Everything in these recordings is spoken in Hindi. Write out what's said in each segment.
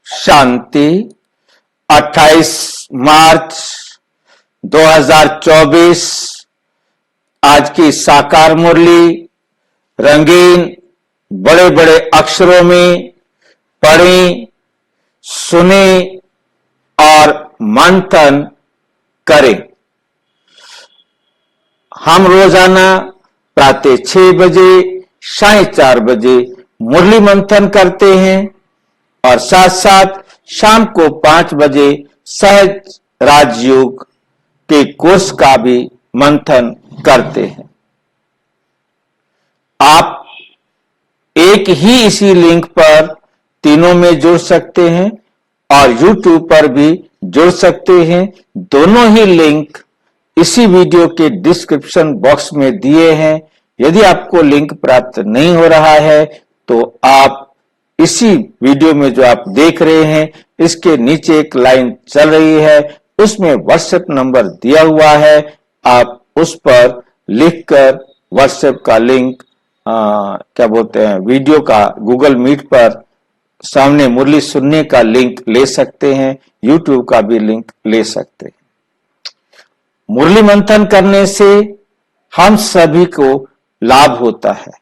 शांति। 28 मार्च 2024 आज की साकार मुरली रंगीन बड़े बड़े अक्षरों में पढ़ें, सुने और मंथन करें। हम रोजाना प्रातः 6 बजे, साढ़े 4 बजे मुरली मंथन करते हैं और साथ साथ शाम को 5 बजे सहज राजयोग के कोर्स का भी मंथन करते हैं। आप एक ही इसी लिंक पर तीनों में जुड़ सकते हैं और YouTube पर भी जुड़ सकते हैं। दोनों ही लिंक इसी वीडियो के डिस्क्रिप्शन बॉक्स में दिए हैं। यदि आपको लिंक प्राप्त नहीं हो रहा है तो आप इसी वीडियो में जो आप देख रहे हैं इसके नीचे एक लाइन चल रही है, उसमें व्हाट्सएप नंबर दिया हुआ है। आप उस पर लिखकर व्हाट्सएप का लिंक क्या बोलते हैं, वीडियो का गूगल मीट पर सामने मुरली सुनने का लिंक ले सकते हैं, यूट्यूब का भी लिंक ले सकते हैं। मुरली मंथन करने से हम सभी को लाभ होता है,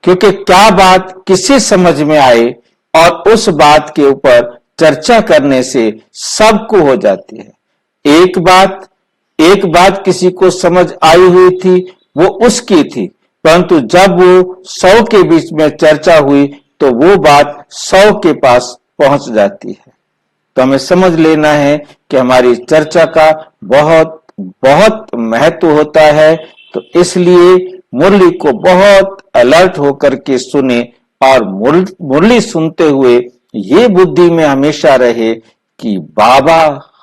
क्योंकि क्या बात किसे समझ में आए और उस बात के ऊपर चर्चा करने से सबको हो जाती है। एक बात किसी को समझ आई हुई थी, वो उसकी थी, परंतु जब वो 100 के बीच में चर्चा हुई तो वो बात 100 के पास पहुंच जाती है। तो हमें समझ लेना है कि हमारी चर्चा का बहुत बहुत महत्व होता है। तो इसलिए मुरली को बहुत अलर्ट होकर के सुने और मुरली सुनते हुए ये बुद्धि में हमेशा रहे कि बाबा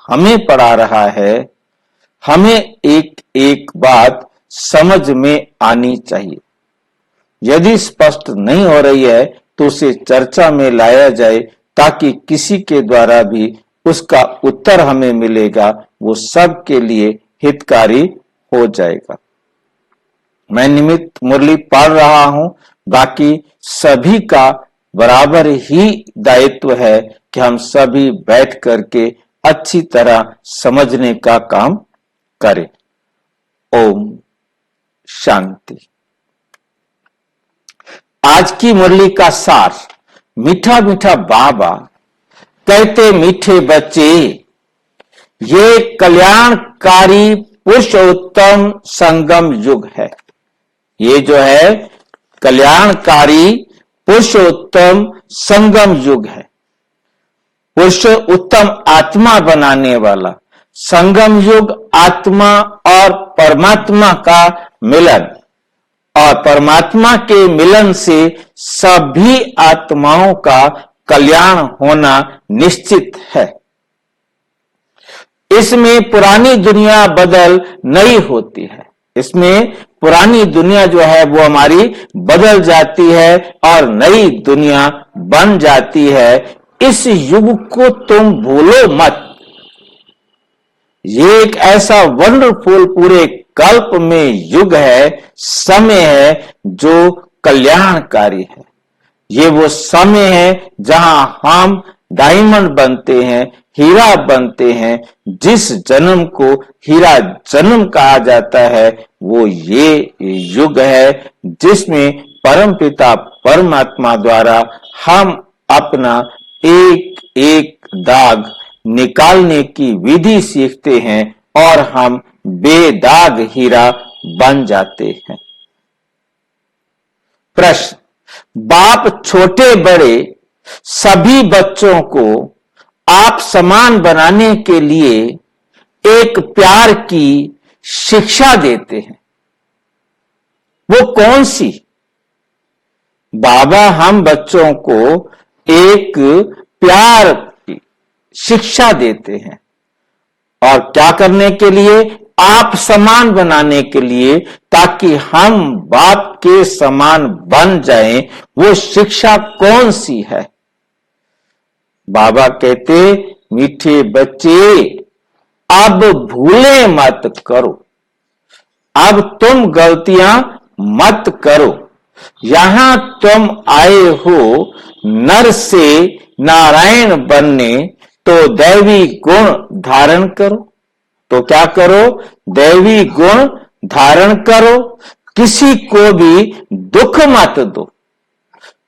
हमें पढ़ा रहा है, हमें एक एक बात समझ में आनी चाहिए। यदि स्पष्ट नहीं हो रही है तो उसे चर्चा में लाया जाए, ताकि किसी के द्वारा भी उसका उत्तर हमें मिलेगा, वो सबके लिए हितकारी हो जाएगा। मैं निमित्त मुरली पढ़ रहा हूं, बाकी सभी का बराबर ही दायित्व है कि हम सभी बैठ करके अच्छी तरह समझने का काम करें। ओम शांति। आज की मुरली का सार, मीठा मीठा बाबा कहते मीठे बच्चे, ये कल्याणकारी पुरुषोत्तम संगम युग है। ये जो है कल्याणकारी पुरुषोत्तम संगम युग है। पुरुष उत्तम आत्मा बनाने वाला संगम युग, आत्मा और परमात्मा का मिलन, और परमात्मा के मिलन से सभी आत्माओं का कल्याण होना निश्चित है। इसमें पुरानी दुनिया बदल नई होती है। इसमें पुरानी दुनिया जो है वो हमारी बदल जाती है और नई दुनिया बन जाती है। इस युग को तुम भूलो मत। ये एक ऐसा वंडरफुल पूरे कल्प में युग है, समय है जो कल्याणकारी है। ये वो समय है जहां हम डायमंड बनते हैं, हीरा बनते हैं। जिस जन्म को हीरा जन्म कहा जाता है वो ये युग है, जिसमें परमपिता परमात्मा द्वारा हम अपना एक एक दाग निकालने की विधि सीखते हैं और हम बेदाग हीरा बन जाते हैं। प्रश्न, बाप छोटे बड़े सभी बच्चों को आप समान बनाने के लिए एक प्यार की शिक्षा देते हैं, वो कौन सी? बाबा हम बच्चों को एक प्यार की शिक्षा देते हैं, और क्या करने के लिए? आप समान बनाने के लिए, ताकि हम बाप के समान बन जाएं। वो शिक्षा कौन सी है? बाबा कहते, मीठे बच्चे अब भूले मत करो, अब तुम गलतियां मत करो। यहां तुम आए हो नर से नारायण बनने, तो दैवी गुण धारण करो। तो क्या करो? दैवी गुण धारण करो। किसी को भी दुख मत दो।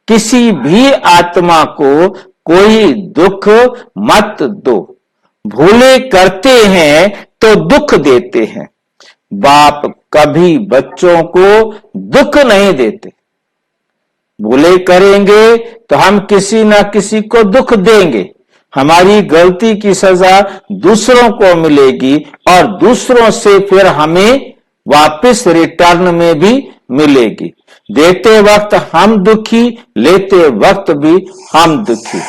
किसी भी आत्मा को कोई दुख मत दो। भूले करते हैं तो दुख देते हैं। बाप कभी बच्चों को दुख नहीं देते। भूले करेंगे तो हम किसी ना किसी को दुख देंगे। हमारी गलती की सजा दूसरों को मिलेगी और दूसरों से फिर हमें वापस रिटर्न में भी मिलेगी। देते वक्त हम दुखी, लेते वक्त भी हम दुखी।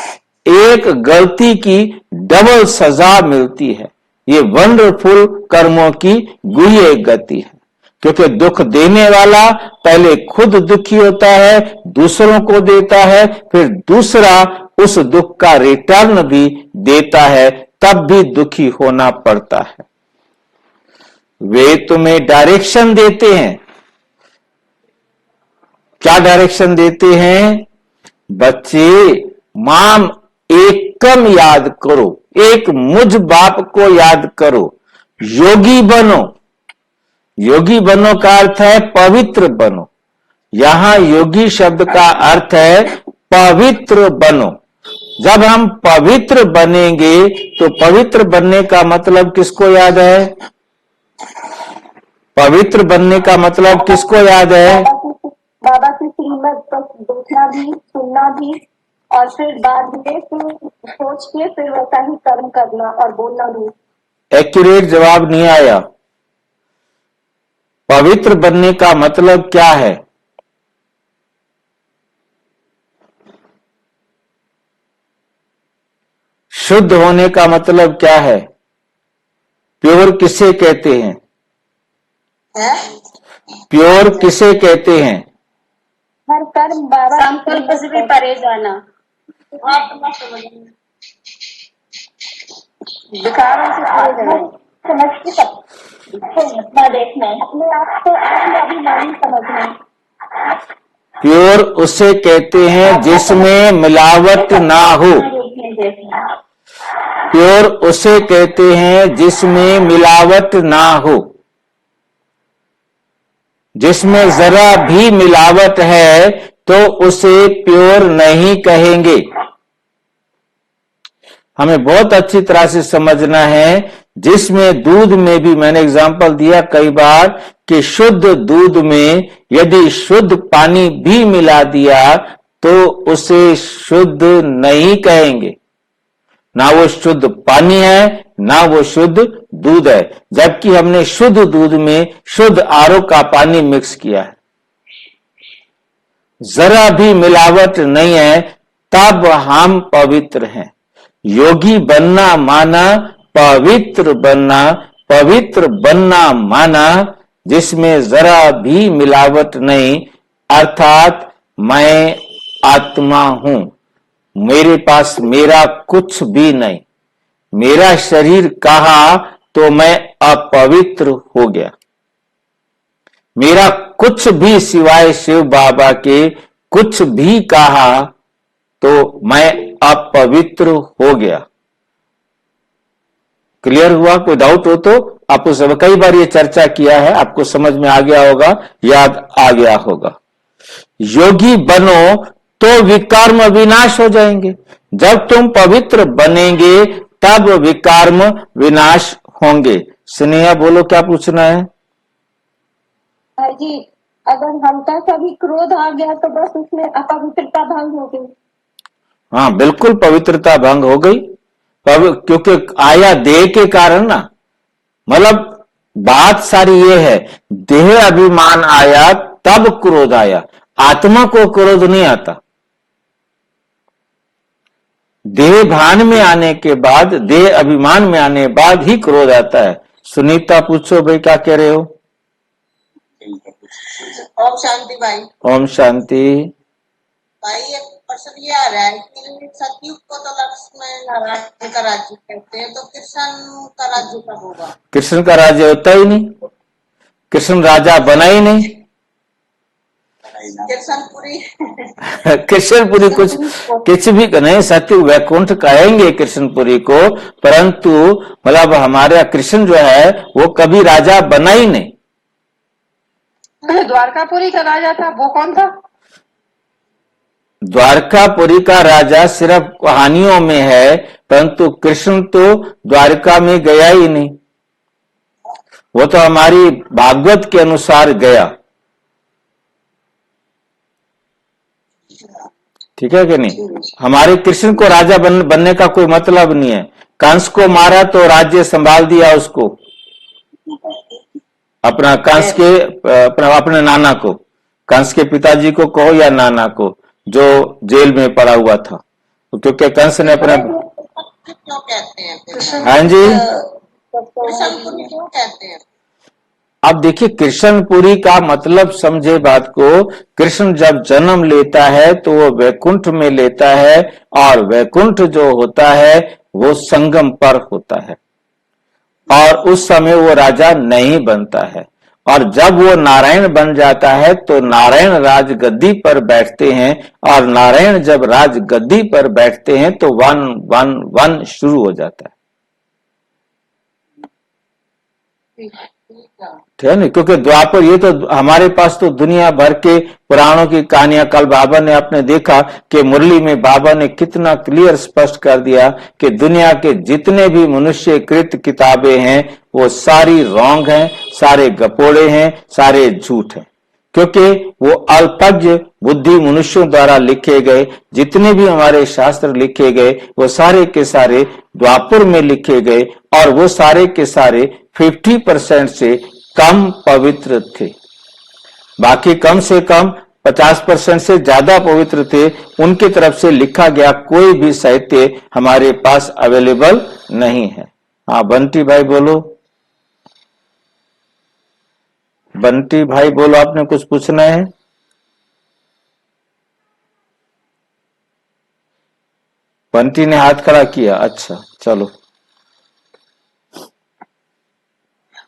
एक गलती की डबल सजा मिलती है। ये वंडरफुल कर्मों की गुह्य गति है। क्योंकि दुख देने वाला पहले खुद दुखी होता है, दूसरों को देता है, फिर दूसरा उस दुख का रिटर्न भी देता है, तब भी दुखी होना पड़ता है। वे तुम्हें डायरेक्शन देते हैं। क्या डायरेक्शन देते हैं? बच्चे, माम एकम याद करो, एक मुझ बाप को याद करो, योगी बनो। योगी बनो का अर्थ है पवित्र बनो। यहां योगी शब्द का अर्थ है पवित्र बनो। जब हम पवित्र बनेंगे तो पवित्र बनने का मतलब किसको याद है? पवित्र बनने का मतलब किसको याद है? बाबा की श्रीमत पर देखना भी, सुनना भी, और फिर बाद में फिर सोच के फिर वैसा ही कर्म करना और बोलना भी। एक्यूरेट जवाब नहीं आया। पवित्र बनने का मतलब क्या है? शुद्ध होने का मतलब क्या है? प्योर किसे कहते हैं? प्योर किसे कहते हैं? हर कर्म बाबा संकल्प से भी परे जाना, विकारों से परे जाना, समझ के अपना देखना, अपने आप को अभिमानी समझना। प्योर उसे कहते हैं जिसमें मिलावट ना हो। प्योर उसे कहते हैं जिसमें मिलावट ना हो। जिसमें जरा भी मिलावट है तो उसे प्योर नहीं कहेंगे। हमें बहुत अच्छी तरह से समझना है। जिसमें दूध में भी मैंने एग्जांपल दिया कई बार कि शुद्ध दूध में यदि शुद्ध पानी भी मिला दिया तो उसे शुद्ध नहीं कहेंगे। ना वो शुद्ध पानी है, ना वो शुद्ध दूध है, जबकि हमने शुद्ध दूध में शुद्ध आरओ का पानी मिक्स किया है। जरा भी मिलावट नहीं है, तब हम पवित्र हैं। योगी बनना माना पवित्र बनना, पवित्र बनना माना जिसमें जरा भी मिलावट नहीं, अर्थात मैं आत्मा हूं, मेरे पास मेरा कुछ भी नहीं। मेरा शरीर कहा तो मैं अपवित्र हो गया। मेरा कुछ भी सिवाय शिव बाबा के कुछ भी कहा तो मैं अपवित्र हो गया। क्लियर हुआ? कोई डाउट हो तो आपको सब कई बार ये चर्चा किया है, आपको समझ में आ गया होगा, याद आ गया होगा। योगी बनो तो विकर्म विनाश हो जाएंगे। जब तुम पवित्र बनेंगे तब विकर्म विनाश होंगे। स्नेहा बोलो, क्या पूछना है? जी, अगर हमका कभी क्रोध आ गया तो बस उसमें अपवित्रता भंग हो गई। हाँ, बिल्कुल पवित्रता भंग हो गई। क्योंकि आया देह के कारण ना। मतलब बात सारी ये है, देह अभिमान आया तब क्रोध आया, आत्मा को क्रोध नहीं आता। देह भान में आने के बाद, देह अभिमान में आने बाद ही क्रोध आता है। सुनीता पूछो भाई, क्या कह रहे हो? ओम शांति भाई। ओम शांति भाई, एक प्रश्न ये आ रहा है कि सतयुग को तो लक्ष्मण नारायण का राज्य कहते हैं, तो कृष्ण का राज्य कब होगा? कृष्ण का राज्य होता ही नहीं। कृष्ण राजा बना ही नहीं। कृष्णपुरी कृष्णपुरी कुछ भी नहीं, सत्य वैकुंठ कहेंगे कृष्णपुरी को, परंतु मतलब हमारे कृष्ण जो है वो कभी राजा बना ही नहीं। द्वारकापुरी का राजा था, वो कौन था? द्वारकापुरी का राजा सिर्फ कहानियों में है, परंतु कृष्ण तो द्वारका में गया ही नहीं, वो तो हमारी भागवत के अनुसार गया। ठीक है कि नहीं? हमारे कृष्ण को राजा बनने का कोई मतलब नहीं है। कंस को मारा तो राज्य संभाल दिया उसको, अपना कंस के अपने नाना को, कंस के पिताजी को कहो या नाना को, जो जेल में पड़ा हुआ था, क्योंकि कंस ने अपने क्यों कहते हैं? हाँ जी, कृष्णपुरी क्यों कहते हैं? अब देखिए कृष्णपुरी का मतलब समझे बात को। कृष्ण जब जन्म लेता है तो वो वैकुंठ में लेता है, और वैकुंठ जो होता है वो संगम पर होता है, और उस समय वो राजा नहीं बनता है। और जब वो नारायण बन जाता है तो नारायण राज गद्दी पर बैठते हैं, और नारायण जब राज गद्दी पर बैठते हैं तो वन वन वन शुरू हो जाता है। ठीक है ना? क्योंकि द्वापर, ये तो हमारे पास तो दुनिया भर के पुराणों की कहानियां, कल बाबा ने आपने देखा कि मुरली में बाबा ने कितना क्लियर स्पष्ट कर दिया कि दुनिया के जितने भी मनुष्य कृत किताबें हैं वो सारी रॉन्ग हैं, सारे गपोड़े हैं, सारे झूठ हैं, क्योंकि वो अल्पज्ञ बुद्धि मनुष्यों द्वारा लिखे गए जितने भी हमारे शास्त्र लिखे गए वो सारे के सारे द्वापर में लिखे गए, और वो सारे के सारे 50% से कम पवित्र थे। बाकी कम से कम 50% से ज्यादा पवित्र थे। उनकी तरफ से लिखा गया कोई भी साहित्य हमारे पास अवेलेबल नहीं है। हाँ बंटी भाई बोलो, बंटी भाई बोलो, आपने कुछ पूछना है? बंटी ने हाथ खड़ा किया, अच्छा चलो।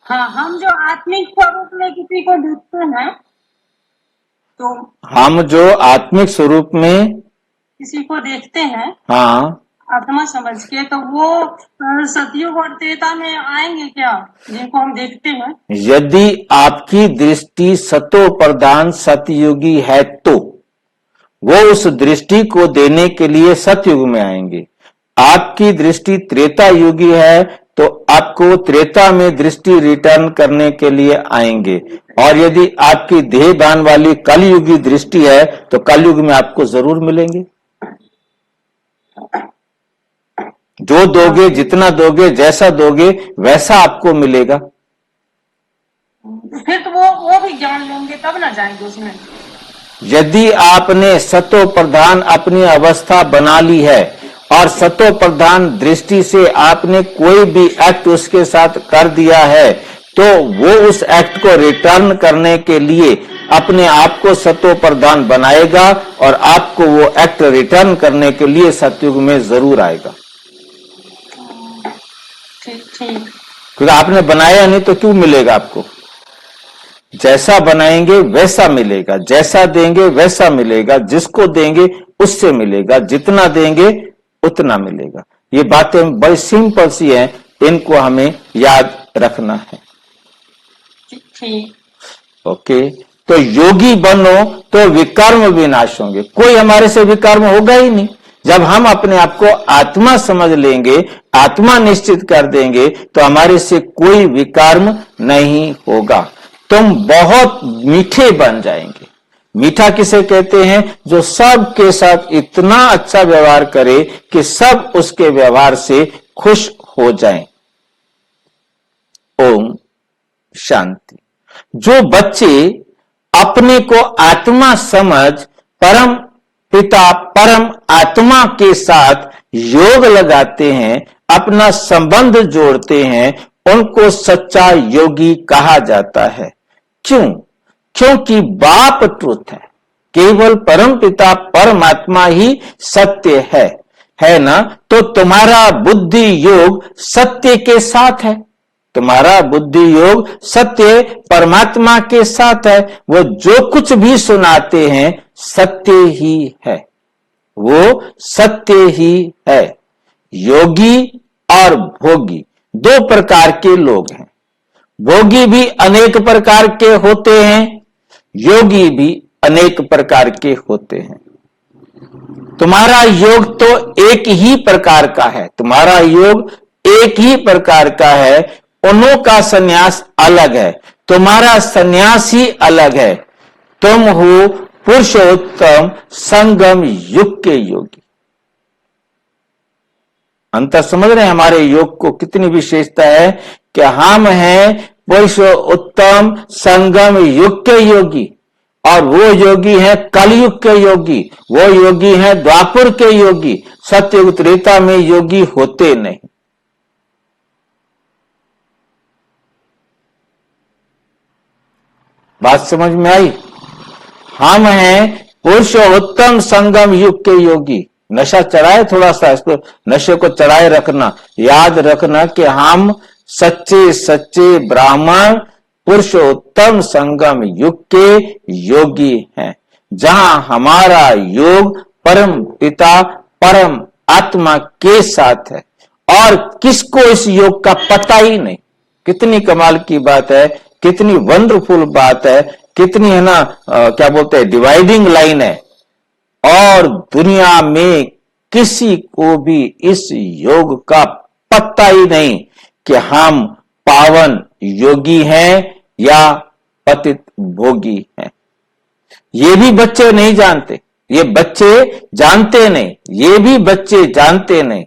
हाँ, हम जो आत्मिक स्वरूप में किसी को देखते हैं, तो हम जो आत्मिक स्वरूप में किसी को देखते हैं, हाँ आत्मा समझ के, तो वो सतयुग और त्रेता में आएंगे क्या, जिनको हम देखते हैं? यदि आपकी दृष्टि सतो प्रधान सतयुगी है तो वो उस दृष्टि को देने के लिए सतयुग में आएंगे। आपकी दृष्टि त्रेता युगी है तो आपको त्रेता में दृष्टि रिटर्न करने के लिए आएंगे, और यदि आपकी देहदान वाली कलयुगी दृष्टि है तो कलयुग में आपको जरूर मिलेंगे। जो दोगे, जितना दोगे, जैसा दोगे वैसा आपको मिलेगा। फिर तो वो भी ज्ञान लेंगे तब ना जाएंगे उसमें। यदि आपने सतो प्रधान अपनी अवस्था बना ली है और सतो प्रधान दृष्टि से आपने कोई भी एक्ट उसके साथ कर दिया है, तो वो उस एक्ट को रिटर्न करने के लिए अपने आप को सतो प्रधान बनाएगा, और आपको वो एक्ट रिटर्न करने के लिए सतयुग में जरूर आएगा। क्योंकि आपने बनाया नहीं तो क्यों मिलेगा आपको? जैसा बनाएंगे वैसा मिलेगा, जैसा देंगे वैसा मिलेगा, जिसको देंगे उससे मिलेगा, जितना देंगे उतना मिलेगा। ये बातें बड़ी सिंपल सी हैं, इनको हमें याद रखना है। ओके, तो योगी बनो तो विकर्म विनाश होंगे। कोई हमारे से विकर्म होगा ही नहीं। जब हम अपने आप को आत्मा समझ लेंगे, आत्मा निश्चित कर देंगे, तो हमारे से कोई विकर्म नहीं होगा। तुम बहुत मीठे बन जाएंगे। मीठा किसे कहते हैं? जो सब के साथ इतना अच्छा व्यवहार करे कि सब उसके व्यवहार से खुश हो जाएं। ओम शांति। जो बच्चे अपने को आत्मा समझ परम पिता परम आत्मा के साथ योग लगाते हैं, अपना संबंध जोड़ते हैं, उनको सच्चा योगी कहा जाता है। क्यों? क्योंकि बाप ट्रुथ है, केवल परम पिता परमात्मा ही सत्य है ना? तो तुम्हारा बुद्धि योग सत्य के साथ है, तुम्हारा बुद्धि योग सत्य परमात्मा के साथ है। वो जो कुछ भी सुनाते हैं सत्य ही है, वो सत्य ही है। योगी और भोगी दो प्रकार के लोग हैं। भोगी भी अनेक प्रकार के होते हैं, योगी भी अनेक प्रकार के होते हैं। तुम्हारा योग तो एक ही प्रकार का है, तुम्हारा योग एक ही प्रकार का है, उन्हों का संन्यास अलग है, तुम्हारा संन्यास ही अलग है। तुम हो पुरुषोत्तम संगम युग के योगी। अंतर समझ रहे हैं हमारे योग को कितनी विशेषता है कि हम हैं पुरुषोत्तम संगम युग के योगी, और वो योगी हैं कलयुग के योगी, वो योगी हैं द्वापर के योगी। सत्ययुग त्रेता में योगी होते नहीं। बात समझ में आई? हम हैं पुरुषोत्तम संगम युग के योगी। नशा चढ़ाए थोड़ा सा, इसको नशे को चढ़ाए रखना, याद रखना कि हम सच्चे सच्चे ब्राह्मण पुरुषोत्तम संगम युग के योगी हैं, जहां हमारा योग परम पिता परम आत्मा के साथ है और किसको इस योग का पता ही नहीं। कितनी कमाल की बात है, कितनी वंडरफुल बात है, कितनी है ना क्या बोलते हैं डिवाइडिंग लाइन है। और दुनिया में किसी को भी इस योग का पता ही नहीं कि हम पावन योगी हैं या पतित भोगी हैं। ये भी बच्चे नहीं जानते, ये बच्चे जानते नहीं, ये भी बच्चे जानते नहीं।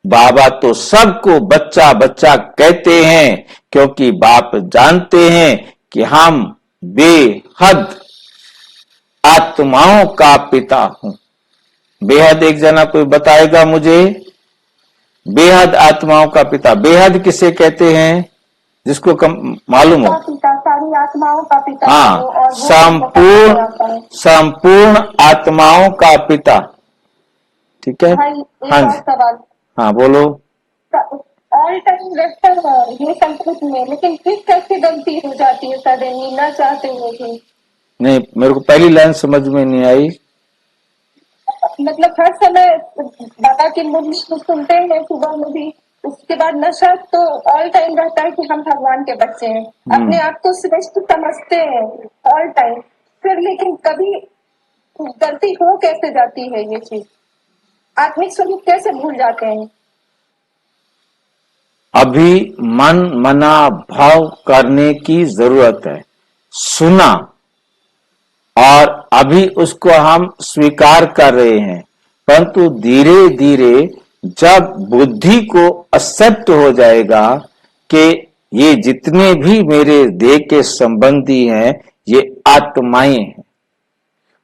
बाबा तो सबको बच्चा बच्चा कहते हैं, क्योंकि बाप जानते हैं कि हम बेहद आत्माओं का पिता हूं। बेहद एक जना कोई बताएगा मुझे? बेहद आत्माओं का पिता, बेहद किसे कहते हैं? जिसको मालूम हो। पिता सारी आत्माओं का पिता। हाँ, संपूर्ण आत्माओं का पिता। ठीक है। हाँ जी, सवाल। हाँ बोलो। ऑल टाइम रहता है ये संस्कृत में, लेकिन फिर कैसे गलती हो जाती है सडनली ना चाहते हुए भी? नहीं, मेरे को पहली लाइन समझ में नहीं आई। मतलब हर समय बाबा की मुरली को सुनते हैं सुबह में भी, उसके बाद नशा तो ऑल टाइम रहता है कि हम भगवान के बच्चे हैं, अपने आप को श्रेष्ठ समझते हैं ऑल टाइम, फिर लेकिन कभी गलती हो कैसे जाती है? ये चीज आत्मिक स्वरूप कैसे भूल जाते हैं? अभी मन मना भाव करने की जरूरत है। सुना और अभी उसको हम स्वीकार कर रहे हैं, परंतु धीरे धीरे जब बुद्धि को एक्सेप्ट हो जाएगा कि ये जितने भी मेरे देह के संबंधी हैं ये आत्माएं हैं,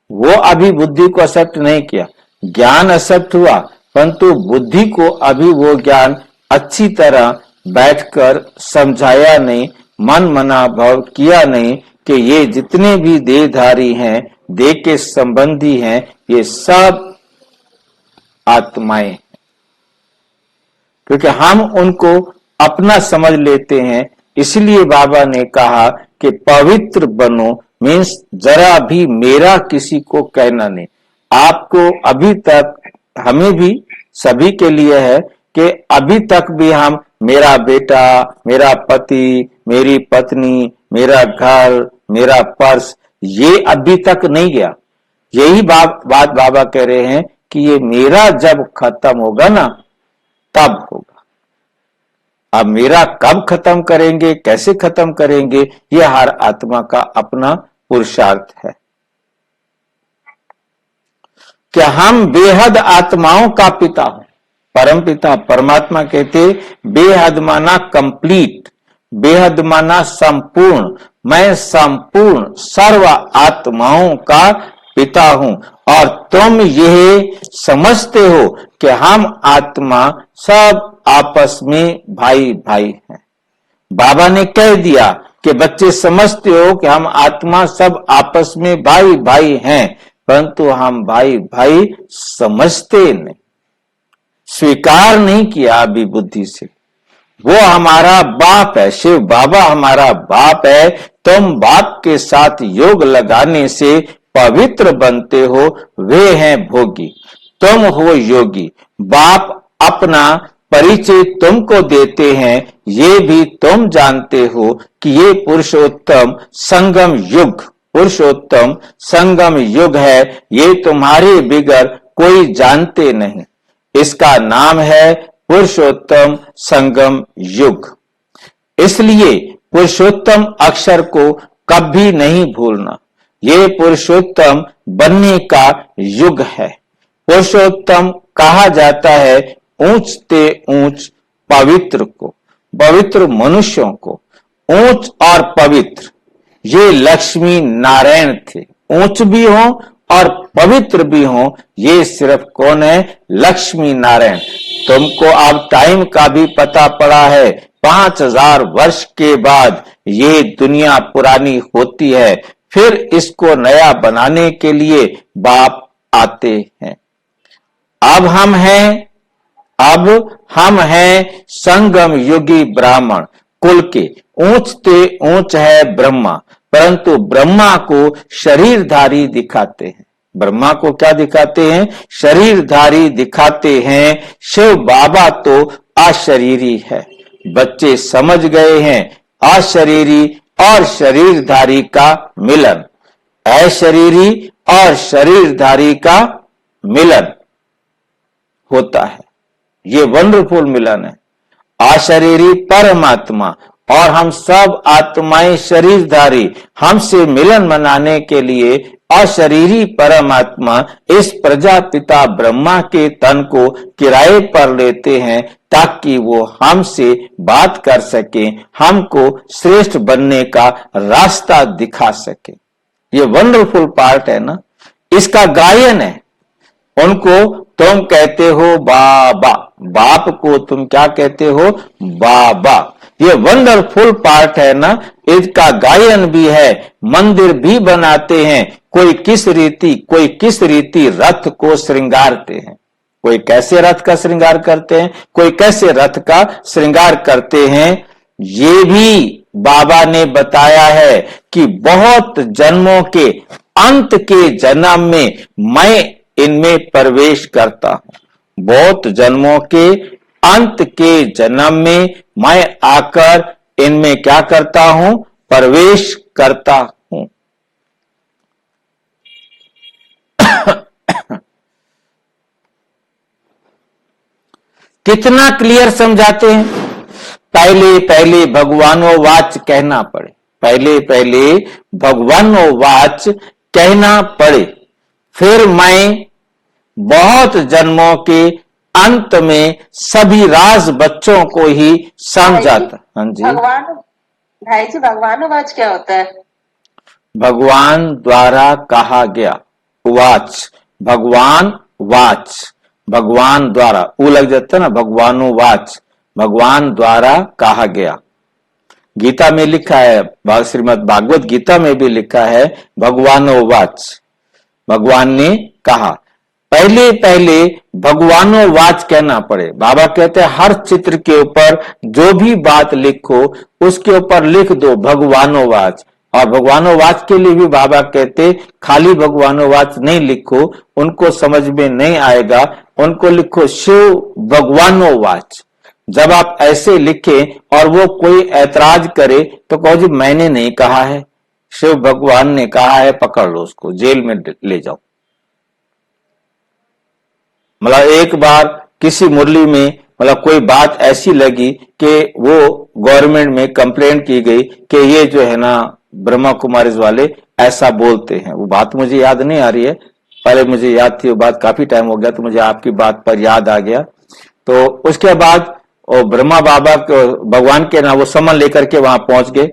वो अभी बुद्धि को एक्सेप्ट नहीं किया, ज्ञान एक्सेप्ट हुआ, परंतु बुद्धि को अभी वो ज्ञान अच्छी तरह बैठकर समझाया नहीं, मन मना भाव किया नहीं कि ये जितने भी देहधारी हैं, देह के संबंधी हैं, ये सब आत्माएं हैं। क्योंकि हम उनको अपना समझ लेते हैं, इसलिए बाबा ने कहा कि पवित्र बनो, मीन्स जरा भी मेरा किसी को कहना नहीं। आपको अभी तक, हमें भी सभी के लिए है कि अभी तक भी हम मेरा बेटा, मेरा पति, मेरी पत्नी, मेरा घर, मेरा पर्स, ये अभी तक नहीं गया। यही बात बाबा कह रहे हैं कि ये मेरा जब खत्म होगा ना तब होगा। अब मेरा कब खत्म करेंगे, कैसे खत्म करेंगे, ये हर आत्मा का अपना पुरुषार्थ है। क्या हम बेहद आत्माओं का पिता हूं? परम पिता परमात्मा कहते बेहद माना कंप्लीट, बेहद माना संपूर्ण, मैं संपूर्ण सर्व आत्माओं का पिता हूं। और तुम यह समझते हो कि हम आत्मा सब आपस में भाई भाई हैं। बाबा ने कह दिया कि बच्चे समझते हो कि हम आत्मा सब आपस में भाई भाई हैं, परंतु हम भाई भाई समझते नहीं, स्वीकार नहीं किया अभी बुद्धि से। वो हमारा बाप है, शिव बाबा हमारा बाप है। तुम बाप के साथ योग लगाने से पवित्र बनते हो, वे हैं भोगी, तुम हो योगी। बाप अपना परिचय तुमको देते हैं, ये भी तुम जानते हो कि ये पुरुषोत्तम संगम युग, पुरुषोत्तम संगम युग है, ये तुम्हारे बिगर कोई जानते नहीं। इसका नाम है पुरुषोत्तम संगम युग। इसलिए पुरुषोत्तम अक्षर को कभी नहीं भूलना। ये पुरुषोत्तम बनने का युग है। पुरुषोत्तम कहा जाता है ऊंच से ऊंच पवित्र को, पवित्र मनुष्यों को। ऊंच और पवित्र ये लक्ष्मी नारायण थे। ऊंच भी हो और पवित्र भी हो, ये सिर्फ कौन है? लक्ष्मी नारायण। तुमको अब टाइम का भी पता पड़ा है। 5000 वर्ष के बाद ये दुनिया पुरानी होती है, फिर इसको नया बनाने के लिए बाप आते हैं। अब हम हैं संगम युगी ब्राह्मण कुल के। ऊंच से ऊंच है ब्रह्मा, परंतु ब्रह्मा को शरीरधारी दिखाते हैं। ब्रह्मा को क्या दिखाते हैं? शरीरधारी दिखाते हैं। शिव बाबा तो अशरीरी है। बच्चे समझ गए हैं, अशरीरी और शरीरधारी का मिलन, अशरीरी और शरीरधारी का मिलन होता है। ये वंडरफुल मिलन है। अशरीरी परमात्मा और हम सब आत्माएं शरीरधारी, हमसे मिलन मनाने के लिए अशरीरी परमात्मा इस प्रजापिता ब्रह्मा के तन को किराए पर लेते हैं, ताकि वो हमसे बात कर सके, हमको श्रेष्ठ बनने का रास्ता दिखा सके। ये वंडरफुल पार्ट है ना। इसका गायन है। उनको तुम कहते हो बाबा, बाप को तुम क्या कहते हो? बाबा। ये वंडरफुल पार्ट है ना। इसका गायन भी है, मंदिर भी बनाते हैं। कोई किस रीति रथ को श्रृंगारते हैं। कोई कैसे रथ का श्रृंगार करते हैं, कोई कैसे रथ का श्रृंगार करते हैं। ये भी बाबा ने बताया है कि बहुत जन्मों के अंत के जन्म में मैं इनमें प्रवेश करता हूं। बहुत जन्मों के अंत के जन्म में मैं आकर इनमें क्या करता हूं? प्रवेश करता हूं। कितना क्लियर समझाते हैं। पहले पहले भगवानोवाच कहना पड़े, पहले पहले भगवानोवाच कहना पड़े, फिर मैं बहुत जन्मों के अंत में सभी राज बच्चों को ही समझाता। हाँ जी भाई जी, भगवानोवाच क्या होता है? भगवान द्वारा कहा गया। वाच, भगवान वाच, भगवान द्वारा वो लग जाता है ना, भगवानोवाच, भगवान द्वारा कहा गया। गीता में लिखा है, श्रीमद् भागवत गीता में भी लिखा है भगवानोवाच, भगवान ने कहा। पहले पहले भगवानोवाच कहना पड़े। बाबा कहते हैं हर चित्र के ऊपर जो भी बात लिखो उसके ऊपर लिख दो भगवानोवाच। और भगवानोवाच के लिए भी बाबा कहते खाली भगवानोवाच नहीं लिखो, उनको समझ में नहीं आएगा, उनको लिखो शिव भगवानोवाच। जब आप ऐसे लिखें और वो कोई ऐतराज करे तो कहो जी मैंने नहीं कहा है, शिव भगवान ने कहा है, पकड़ लो उसको, जेल में ले जाओ। मतलब एक बार किसी मुरली में मतलब कोई बात ऐसी लगी कि वो गवर्नमेंट में कंप्लेंट की गई कि ये जो है ना ब्रह्मा कुमारीज वाले ऐसा बोलते हैं। वो बात मुझे याद नहीं आ रही है, पहले मुझे याद थी, वो बात काफी टाइम हो गया तो मुझे आपकी बात पर याद आ गया। तो उसके बाद और ब्रह्मा बाबा को भगवान के ना वो समन लेकर के वहां पहुंच गए।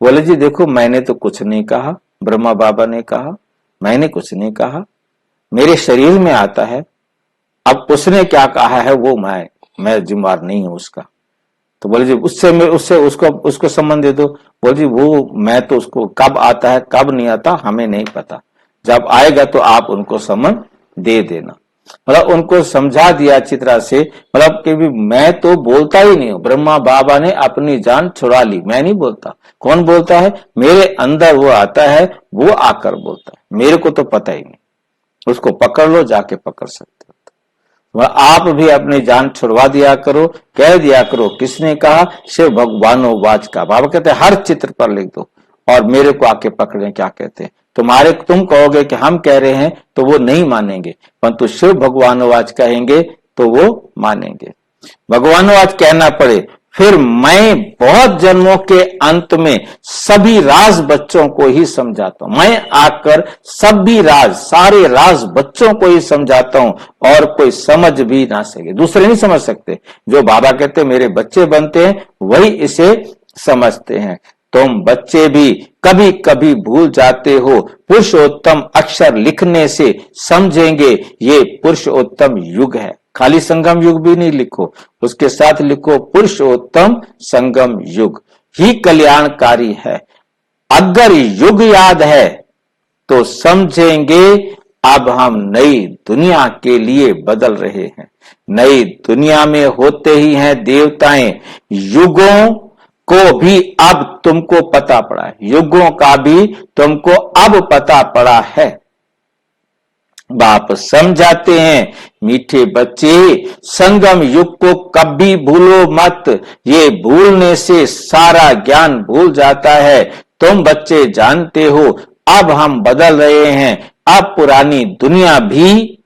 बोले जी देखो मैंने तो कुछ नहीं कहा। ब्रह्मा बाबा ने कहा मैंने कुछ नहीं कहा, मेरे शरीर में आता है, अब उसने क्या कहा है वो मैं जिम्मेदार नहीं हूं उसका। तो बोले जी उससे उसको सम्मान दे दो। बोले जी वो मैं तो उसको कब आता है कब नहीं आता हमें नहीं पता, जब आएगा तो आप उनको सम्मान दे देना। मतलब उनको समझा दिया अच्छी तरह से, मतलब कि भी मैं तो बोलता ही नहीं हूं, ब्रह्मा बाबा ने अपनी जान छुड़ा ली, मैं नहीं बोलता। कौन बोलता है? मेरे अंदर वो आता है, वो आकर बोलता है, मेरे को तो पता ही नहीं। उसको पकड़ लो, जाके पकड़ सकते हो। आप भी अपनी जान छुड़वा दिया करो, कह दिया करो, किसने कहा? शिव भगवानो वाच का। बाबा कहते हैं हर चित्र पर लिख दो और मेरे को आके पकड़े क्या कहते हैं। तुम कहोगे कि हम कह रहे हैं तो वो नहीं मानेंगे, परंतु शिव भगवानोवाच कहेंगे तो वो मानेंगे। भगवानोवाच कहना पड़े, फिर मैं बहुत जन्मों के अंत में सभी राज बच्चों को ही समझाता हूं। मैं आकर सभी राज, सारे राज बच्चों को ही समझाता हूं और कोई समझ भी ना सके, दूसरे नहीं समझ सकते। जो बाबा कहते मेरे बच्चे बनते हैं वही इसे समझते हैं। तुम बच्चे भी कभी कभी भूल जाते हो, पुरुषोत्तम अक्षर लिखने से समझेंगे ये पुरुषोत्तम युग है। खाली संगम युग भी नहीं लिखो, उसके साथ लिखो पुरुषोत्तम संगम युग ही कल्याणकारी है। अगर युग याद है तो समझेंगे अब हम नई दुनिया के लिए बदल रहे हैं। नई दुनिया में होते ही हैं देवताएं, युगों को भी अब तुमको पता पड़ा है, युगों का भी तुमको अब पता पड़ा है। बाप समझाते हैं मीठे बच्चे, संगम युग को कभी भूलो मत, ये भूलने से सारा ज्ञान भूल जाता है। तुम बच्चे जानते हो अब हम बदल रहे हैं, अब पुरानी दुनिया भी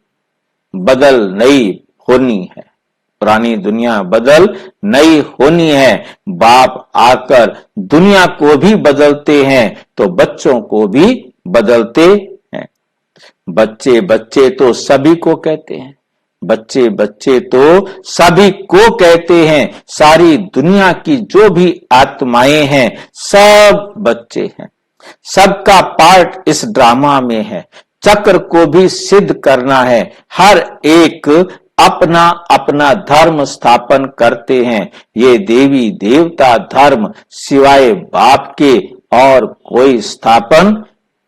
बदल नई होनी है, पुरानी दुनिया बदल नई होनी है। बाप आकर दुनिया को भी बदलते हैं तो बच्चों को भी बदलते हैं। बच्चे बच्चे तो सभी को कहते हैं, बच्चे बच्चे तो सभी को कहते हैं। सारी दुनिया की जो भी आत्माएं हैं सब बच्चे हैं, सबका पार्ट इस ड्रामा में है। चक्र को भी सिद्ध करना है, हर एक अपना अपना धर्म स्थापन करते हैं। ये देवी देवता धर्म सिवाय बाप के और कोई स्थापन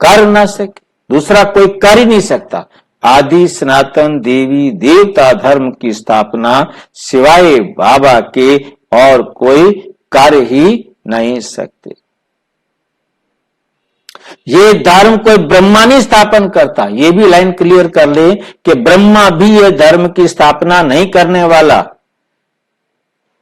कर न सके, दूसरा कोई कर ही नहीं सकता। आदि सनातन देवी देवता धर्म की स्थापना सिवाय बाबा के और कोई कर ही नहीं सकते। ये धर्म कोई ब्रह्मा नहीं स्थापन करता, ये भी लाइन क्लियर कर ले कि ब्रह्मा भी ये धर्म की स्थापना नहीं करने वाला।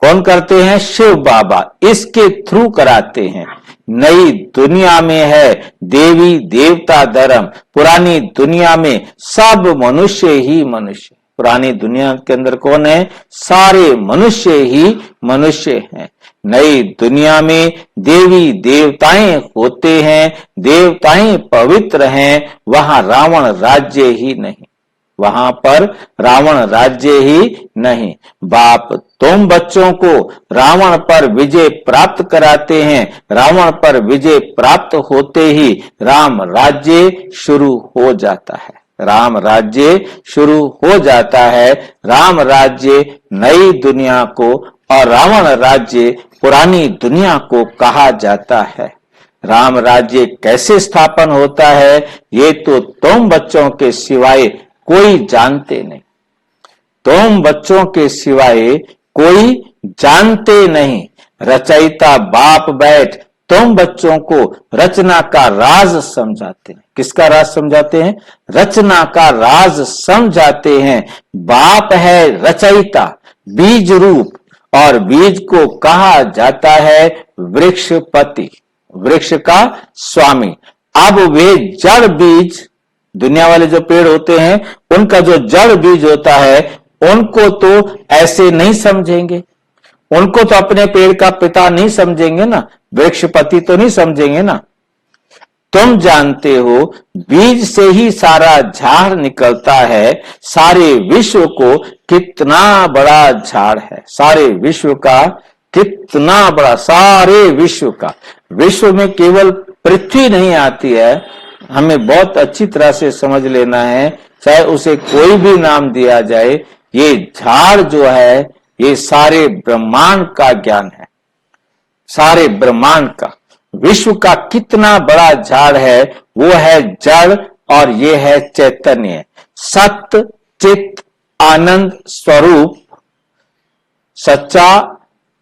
कौन करते हैं? शिव बाबा इसके थ्रू कराते हैं। नई दुनिया में है देवी देवता धर्म, पुरानी दुनिया में सब मनुष्य ही मनुष्य। पुरानी दुनिया के अंदर कौन है? सारे मनुष्य ही मनुष्य हैं। नई दुनिया में देवी देवताएं होते हैं, देवताएं पवित्र हैं, वहां रावण राज्य ही नहीं, वहां पर रावण राज्य ही नहीं। बाप तुम बच्चों को रावण पर विजय प्राप्त कराते हैं, रावण पर विजय प्राप्त होते ही राम राज्य शुरू हो जाता है, राम राज्य शुरू हो जाता है। राम राज्य नई दुनिया को और रावण राज्य पुरानी दुनिया को कहा जाता है। राम राज्य कैसे स्थापन होता है ये तो तुम बच्चों के सिवाय कोई जानते नहीं, तुम बच्चों के सिवाय कोई जानते नहीं। रचयिता बाप बैठ तुम बच्चों को रचना का राज समझाते हैं। किसका राज समझाते हैं? रचना का राज समझाते हैं। बाप है रचयिता, बीज रूप, और बीज को कहा जाता है वृक्षपति, वृक्ष का स्वामी। अब वे जड़ बीज, दुनिया वाले जो पेड़ होते हैं उनका जो जड़ बीज होता है उनको तो ऐसे नहीं समझेंगे, उनको तो अपने पेड़ का पिता नहीं समझेंगे ना, वृक्षपति तो नहीं समझेंगे ना। तुम जानते हो बीज से ही सारा झाड़ निकलता है। सारे विश्व को कितना बड़ा झाड़ है, सारे विश्व का कितना बड़ा, सारे विश्व का। विश्व में केवल पृथ्वी नहीं आती है, हमें बहुत अच्छी तरह से समझ लेना है, चाहे उसे कोई भी नाम दिया जाए। ये झाड़ जो है ये सारे ब्रह्मांड का ज्ञान है, सारे ब्रह्मांड का। विश्व का कितना बड़ा झाड़ है, वो है जड़ और ये है चैतन्य, सत्य चित आनंद स्वरूप, सच्चा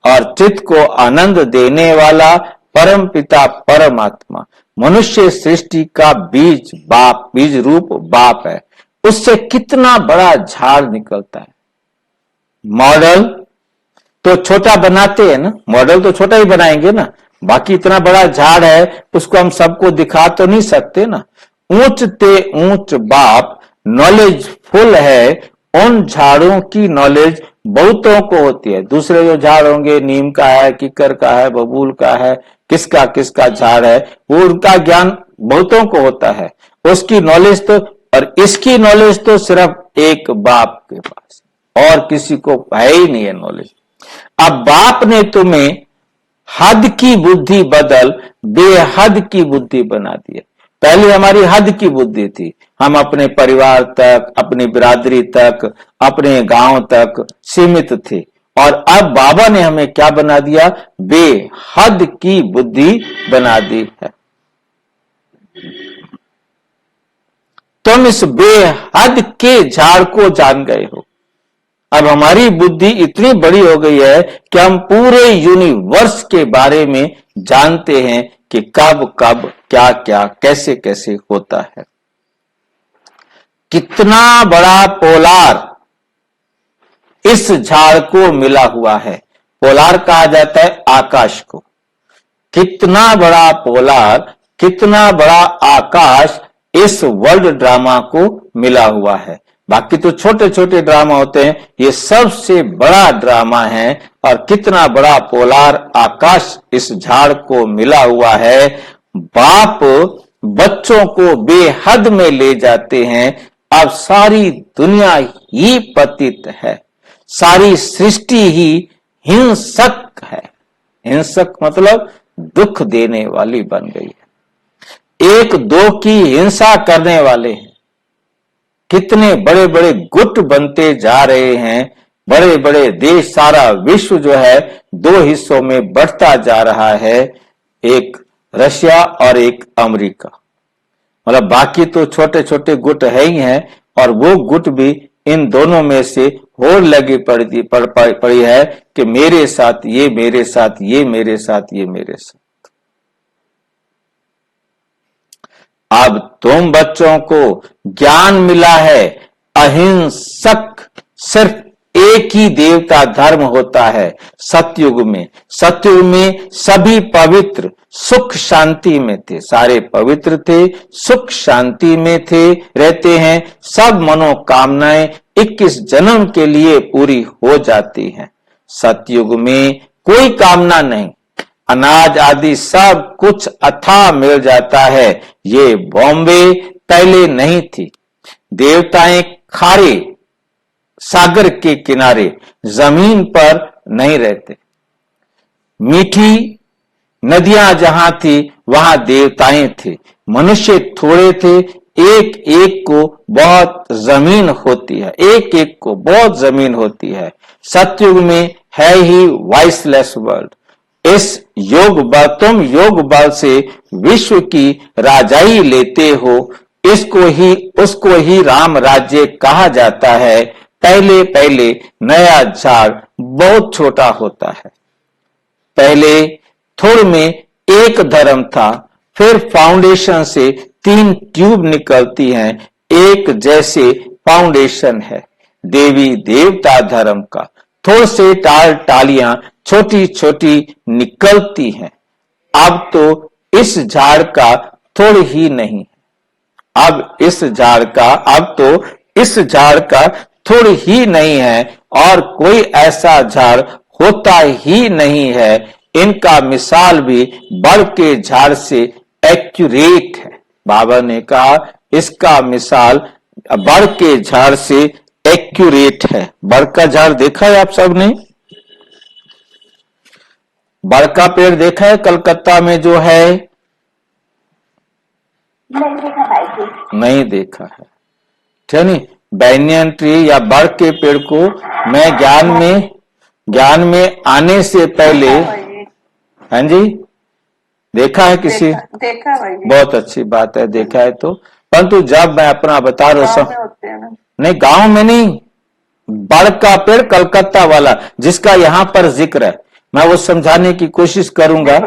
और चित्त को आनंद देने वाला परम पिता परमात्मा मनुष्य सृष्टि का बीज बाप, बीज रूप बाप है। उससे कितना बड़ा झाड़ निकलता है। मॉडल तो छोटा बनाते हैं ना, मॉडल तो छोटा ही बनाएंगे ना, बाकी इतना बड़ा झाड़ है उसको हम सबको दिखा तो नहीं सकते ना। ऊंच ते ऊंच बाप नॉलेज फुल है, उन झाड़ों की नॉलेज बहुतों को होती है। दूसरे जो झाड़ होंगे, नीम का है, किकर का है, बबूल का है, किसका किसका झाड़ है, वो उनका ज्ञान बहुतों को होता है। उसकी नॉलेज तो, और इसकी नॉलेज तो सिर्फ एक बाप के पास, और किसी को है ही नहीं है नॉलेज। अब बाप ने तुम्हें हद की बुद्धि बदल बेहद की बुद्धि बना दी है। पहले हमारी हद की बुद्धि थी, हम अपने परिवार तक, अपनी बिरादरी तक, अपने गांव तक सीमित थे, और अब बाबा ने हमें क्या बना दिया? बेहद की बुद्धि बना दी है। तुम इस बेहद के झाड़ को जान गए हो। अब हमारी बुद्धि इतनी बड़ी हो गई है कि हम पूरे यूनिवर्स के बारे में जानते हैं कि कब कब क्या क्या कैसे कैसे होता है। कितना बड़ा पोलार इस झाड़ को मिला हुआ है। पोलार कहा जाता है आकाश को। कितना बड़ा पोलार, कितना बड़ा आकाश इस वर्ल्ड ड्रामा को मिला हुआ है। बाकी तो छोटे छोटे ड्रामा होते हैं, ये सबसे बड़ा ड्रामा है। और कितना बड़ा पोलार आकाश इस झाड़ को मिला हुआ है। बाप बच्चों को बेहद में ले जाते हैं। अब सारी दुनिया ही पतित है, सारी सृष्टि ही हिंसक है। हिंसक मतलब दुख देने वाली बन गई है, एक दो की हिंसा करने वाले हैं। कितने बड़े बड़े गुट बनते जा रहे हैं, बड़े बड़े देश, सारा विश्व जो है दो हिस्सों में बढ़ता जा रहा है, एक रशिया और एक अमेरिका। मतलब बाकी तो छोटे छोटे गुट है ही हैं, और वो गुट भी इन दोनों में से होड़ लगी पड़ी है कि मेरे साथ ये, मेरे साथ ये, मेरे साथ ये, मेरे साथ। अब तुम बच्चों को ज्ञान मिला है अहिंसक, सिर्फ एक ही देवता धर्म होता है सतयुग में। सतयुग में सभी पवित्र सुख शांति में थे, सारे पवित्र थे, सुख शांति में थे, रहते हैं। सब मनोकामनाएं 21 जन्म के लिए पूरी हो जाती हैं। सतयुग में कोई कामना नहीं, अनाज आदि सब कुछ अथाह मिल जाता है। ये बॉम्बे पहले नहीं थी। देवताएं खारे सागर के किनारे जमीन पर नहीं रहते। मीठी नदियां जहां थी वहां देवताएं थे। मनुष्य थोड़े थे, एक एक को बहुत जमीन होती है, एक एक को बहुत जमीन होती है। सतयुग में है ही वॉइसलेस वर्ल्ड। इस योग बल, तुम योग बल से विश्व की राजाई लेते हो। इसको ही, उसको ही राम राज्य कहा जाता है। पहले पहले नया झाड़ बहुत छोटा होता है। पहले थोड़ में एक धर्म था, फिर फाउंडेशन से 3 ट्यूब निकलती हैं, एक जैसे फाउंडेशन है देवी देवता धर्म का। थोड़ से टालियां छोटी छोटी निकलती हैं। अब तो इस झाड़ का थोड़ ही नहीं है, अब इस झाड़ का, अब तो इस झाड़ का थोड़ ही नहीं है, और कोई ऐसा झाड़ होता ही नहीं है। इनका मिसाल भी बड़ के झाड़ से एक्यूरेट है। बाबा ने कहा इसका मिसाल बड़ के झाड़ से एक्यूरेट है। बड़ का झाड़ देखा है आप सबने? बड़ का पेड़ देखा है कलकत्ता में जो है? नहीं देखा भाई जी। नहीं देखा है, ठीक नहीं। बैनियन ट्री या बड़ के पेड़ को मैं ज्ञान में आने से पहले, हाँ जी, देखा है किसी? देखा भाई। बहुत अच्छी बात है, देखा है तो। परंतु जब मैं अपना बता रहा हूं, नहीं, गांव में नहीं, बड़ का पेड़ कलकत्ता वाला जिसका यहां पर जिक्र है। मैं वो समझाने की कोशिश करूंगा,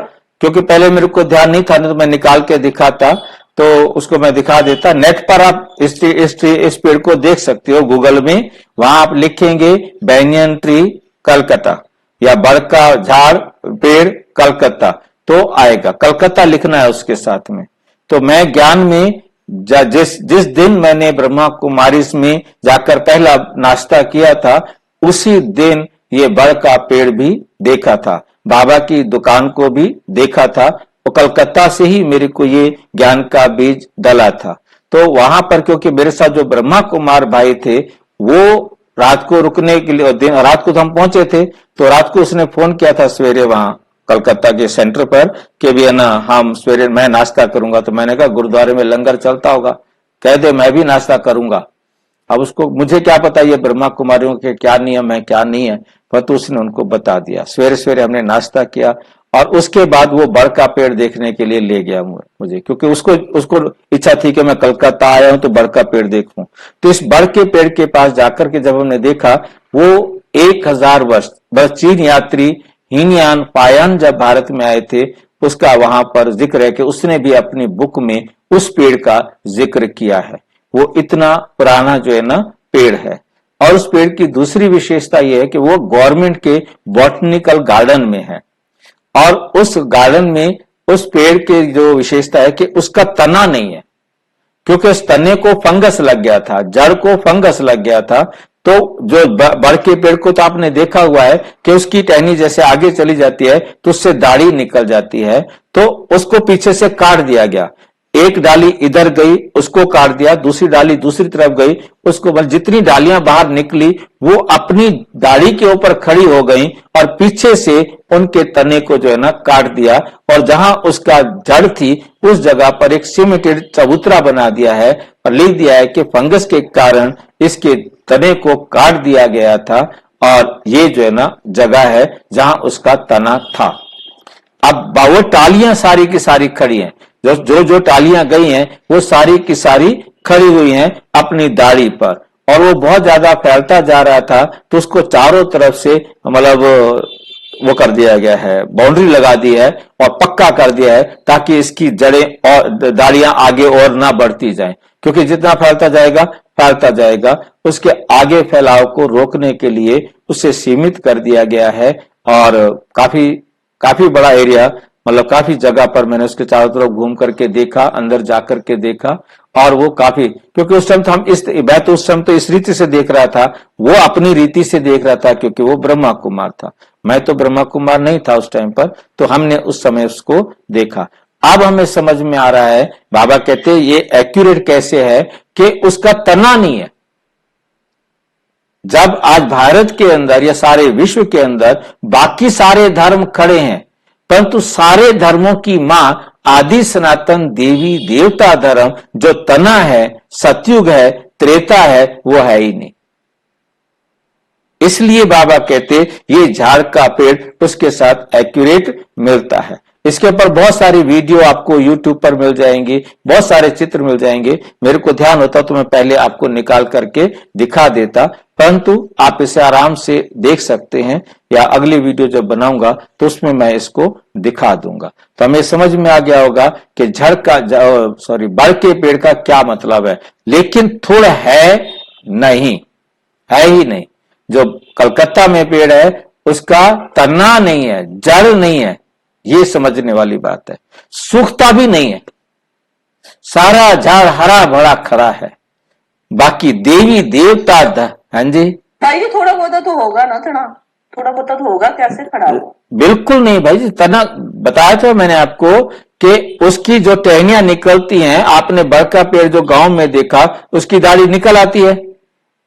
क्योंकि पहले मेरे को ध्यान नहीं था, नहीं तो मैं निकाल के दिखाता, तो उसको मैं दिखा देता। नेट पर आप इस पेड़ को देख सकते हो, गूगल में, वहां आप लिखेंगे बैंगन ट्री कलकत्ता या बड़ का झाड़ पेड़ कलकत्ता, तो आएगा, कलकत्ता लिखना है उसके साथ में। तो मैं ज्ञान में जिस दिन मैंने ब्रह्मा कुमारी में जाकर पहला नाश्ता किया था, उसी दिन ये बड़ का पेड़ भी देखा था, बाबा की दुकान को भी देखा था, तो कलकत्ता से ही मेरे को ये ज्ञान का बीज डला था। तो वहां पर क्योंकि मेरे साथ जो ब्रह्मा कुमार भाई थे, वो रात को रुकने के लिए, रात को तो हम पहुंचे थे, तो रात को उसने फोन किया था सवेरे वहां कलकत्ता के सेंटर पर कि भी है ना, हम सवेरे मैं नाश्ता करूंगा। तो मैंने कहा गुरुद्वारे में लंगर चलता होगा, कह दे मैं भी नाश्ता करूंगा। अब उसको, मुझे क्या पता ये ब्रह्मा कुमारियों के क्या नियम है क्या नहीं है, पर तो उसने उनको बता दिया। सवेरे सवेरे हमने नाश्ता किया और उसके बाद वो बड़ का पेड़ देखने के लिए ले गया मुझे, क्योंकि उसको इच्छा थी कि मैं कलकत्ता आया हूं तो बड़ का पेड़ देखूं। तो इस बड़ के पेड़ के पास जाकर के जब हमने देखा, वो 1000 वर्ष बस चीन यात्री हीनयान पायान जब भारत में आए थे, उसका वहां पर जिक्र है कि उसने भी अपनी बुक में उस पेड़ का जिक्र किया है। वो इतना पुराना जो है ना पेड़ है। और उस पेड़ की दूसरी विशेषता यह है कि वो गवर्नमेंट के बॉटनिकल गार्डन में है, और उस गार्डन में उस पेड़ के जो विशेषता है कि उसका तना नहीं है, क्योंकि उस तने को फंगस लग गया था, जड़ को फंगस लग गया था। तो जो बड़ के पेड़ को तो आपने देखा हुआ है कि उसकी टहनी जैसे आगे चली जाती है तो उससे दाढ़ी निकल जाती है, तो उसको पीछे से काट दिया गया। एक डाली इधर गई, उसको काट दिया, दूसरी डाली दूसरी तरफ गई, उसको बस जितनी डालियां बाहर निकली वो अपनी दाढ़ी के ऊपर खड़ी हो गई, और पीछे से उनके तने को जो है ना काट दिया, और जहां उसका जड़ थी उस जगह पर एक सीमेंटेड चबूतरा बना दिया है और लिख दिया है कि फंगस के कारण इसके तने को काट दिया गया था, और ये जो है ना जगह है जहां उसका तना था। अब वो टालियां सारी की सारी खड़ी हैं, जो टालियां गई हैं वो सारी की सारी खड़ी हुई हैं अपनी दाढ़ी पर, और वो बहुत ज्यादा फैलता जा रहा था, तो उसको चारों तरफ से मतलब वो कर दिया गया है, बाउंड्री लगा दी है और पक्का कर दिया है, ताकि इसकी जड़ें और दाढ़ियां आगे और ना बढ़ती जाएं, क्योंकि जितना फैलता जाएगा उसके आगे फैलाव को रोकने के लिए उसे सीमित कर दिया गया है। और काफी बड़ा एरिया, मतलब काफी जगह पर मैंने उसके चारों तरफ घूम करके देखा, अंदर जाकर के देखा, और वो काफी, क्योंकि उस टाइम तो मैं तो उस टाइम तो इस रीति से देख रहा था, वो अपनी रीति से देख रहा था, क्योंकि वो ब्रह्मा कुमार था, मैं तो ब्रह्मा कुमार नहीं था उस टाइम पर। तो हमने उस समय उसको देखा। अब हमें समझ में आ रहा है, बाबा कहते हैं ये एक्यूरेट कैसे है कि उसका तना नहीं है। जब आज भारत के अंदर या सारे विश्व के अंदर बाकी सारे धर्म खड़े हैं, परंतु सारे धर्मों की मां आदि सनातन देवी देवता धर्म जो तना है, सतयुग है, त्रेता है, वो है ही नहीं। इसलिए बाबा कहते ये झाड़ का पेड़ उसके साथ एक्यूरेट मिलता है। इसके ऊपर बहुत सारी वीडियो आपको YouTube पर मिल जाएंगी, बहुत सारे चित्र मिल जाएंगे। मेरे को ध्यान होता तो मैं पहले आपको निकाल करके दिखा देता, परंतु आप इसे आराम से देख सकते हैं, या अगली वीडियो जब बनाऊंगा तो उसमें मैं इसको दिखा दूंगा। तो हमें समझ में आ गया होगा कि बड़ के पेड़ का क्या मतलब है। लेकिन थोड़ा है ही नहीं। जो कलकत्ता में पेड़ है उसका तना नहीं है, जड़ नहीं है, ये समझने वाली बात है। सूखता भी नहीं है, सारा झाड़ हरा भरा खड़ा है। बाकी देवी देवता हाँ जी भाई, थोड़ा बहुत तो होगा ना, थोड़ा बहुत तो होगा, कैसे खड़ा हो? बिल्कुल नहीं भाई जी, तना बताया था मैंने आपको कि उसकी जो टहनियां निकलती हैं, आपने बड़ का पेड़ जो गांव में देखा, उसकी दाढ़ी निकल आती है,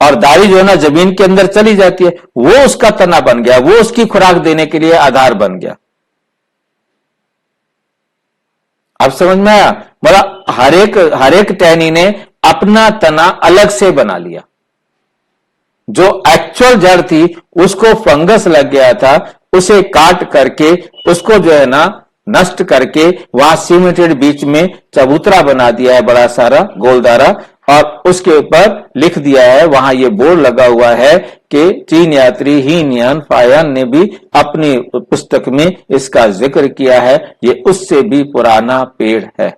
और दाढ़ी जो है ना जमीन के अंदर चली जाती है, वो उसका तना बन गया, वो उसकी खुराक देने के लिए आधार बन गया। अब समझ में आया? मतलब हर एक टहनी ने अपना तना अलग से बना लिया। जो एक्चुअल जड़ थी उसको फंगस लग गया था, उसे काट करके उसको जो है ना नष्ट करके वहां सीमेंटेड बीच में चबूतरा बना दिया है, बड़ा सारा गोलदारा, और उसके ऊपर लिख दिया है, वहां ये बोर्ड लगा हुआ है कि चीन यात्री हीनियन फायन ने भी अपनी पुस्तक में इसका जिक्र किया है। ये उससे भी पुराना पेड़ है।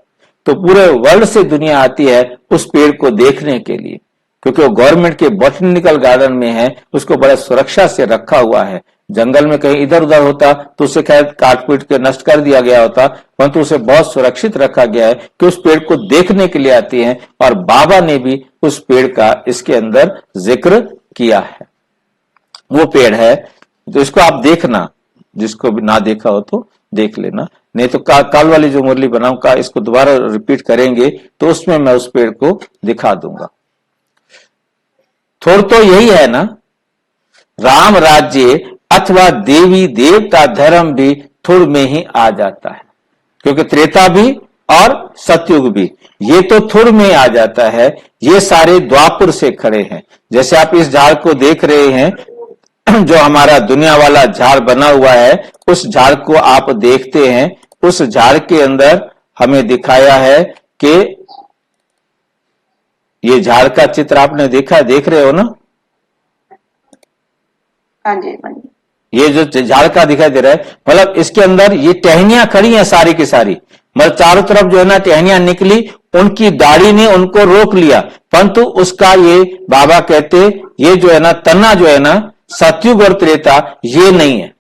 तो पूरे वर्ल्ड से दुनिया आती है उस पेड़ को देखने के लिए, क्योंकि वो गवर्नमेंट के बॉटनिकल गार्डन में है, उसको बड़े सुरक्षा से रखा हुआ है। जंगल में कहीं इधर उधर होता तो उसे खैर काट पीट के नष्ट कर दिया गया होता, परंतु उसे बहुत सुरक्षित रखा गया है कि उस पेड़ को देखने के लिए आती हैं। और बाबा ने भी उस पेड़ का इसके अंदर जिक्र किया है। वो पेड़ है, तो इसको आप देखना, जिसको भी ना देखा हो तो देख लेना, नहीं तो कल वाली जो मुरली बनाऊंगा इसको दोबारा रिपीट करेंगे तो उसमें मैं उस पेड़ को दिखा दूंगा। थोड़ तो यही है ना, राम राज्य अथवा देवी देवता धर्म भी थोड़ में ही आ जाता है, क्योंकि त्रेता भी और सतयुग भी ये तो थोड़ में आ जाता है। ये सारे द्वापर से खड़े हैं। जैसे आप इस झाड़ को देख रहे हैं, जो हमारा दुनिया वाला झाड़ बना हुआ है, उस झाड़ को आप देखते हैं। उस झाड़ के अंदर हमें दिखाया है कि ये झाड़ का चित्र आपने देखा, देख रहे हो ना? हाँ जी, हाँ जी। ये जो झाड़ का दिखाई दे रहा है, मतलब इसके अंदर ये टहनियां खड़ी हैं सारी की सारी, मतलब चारों तरफ जो है ना टहनियां निकली, उनकी दाढ़ी ने उनको रोक लिया, परंतु उसका ये बाबा कहते ये जो है ना तना जो है ना सतयुग और त्रेता ये नहीं है।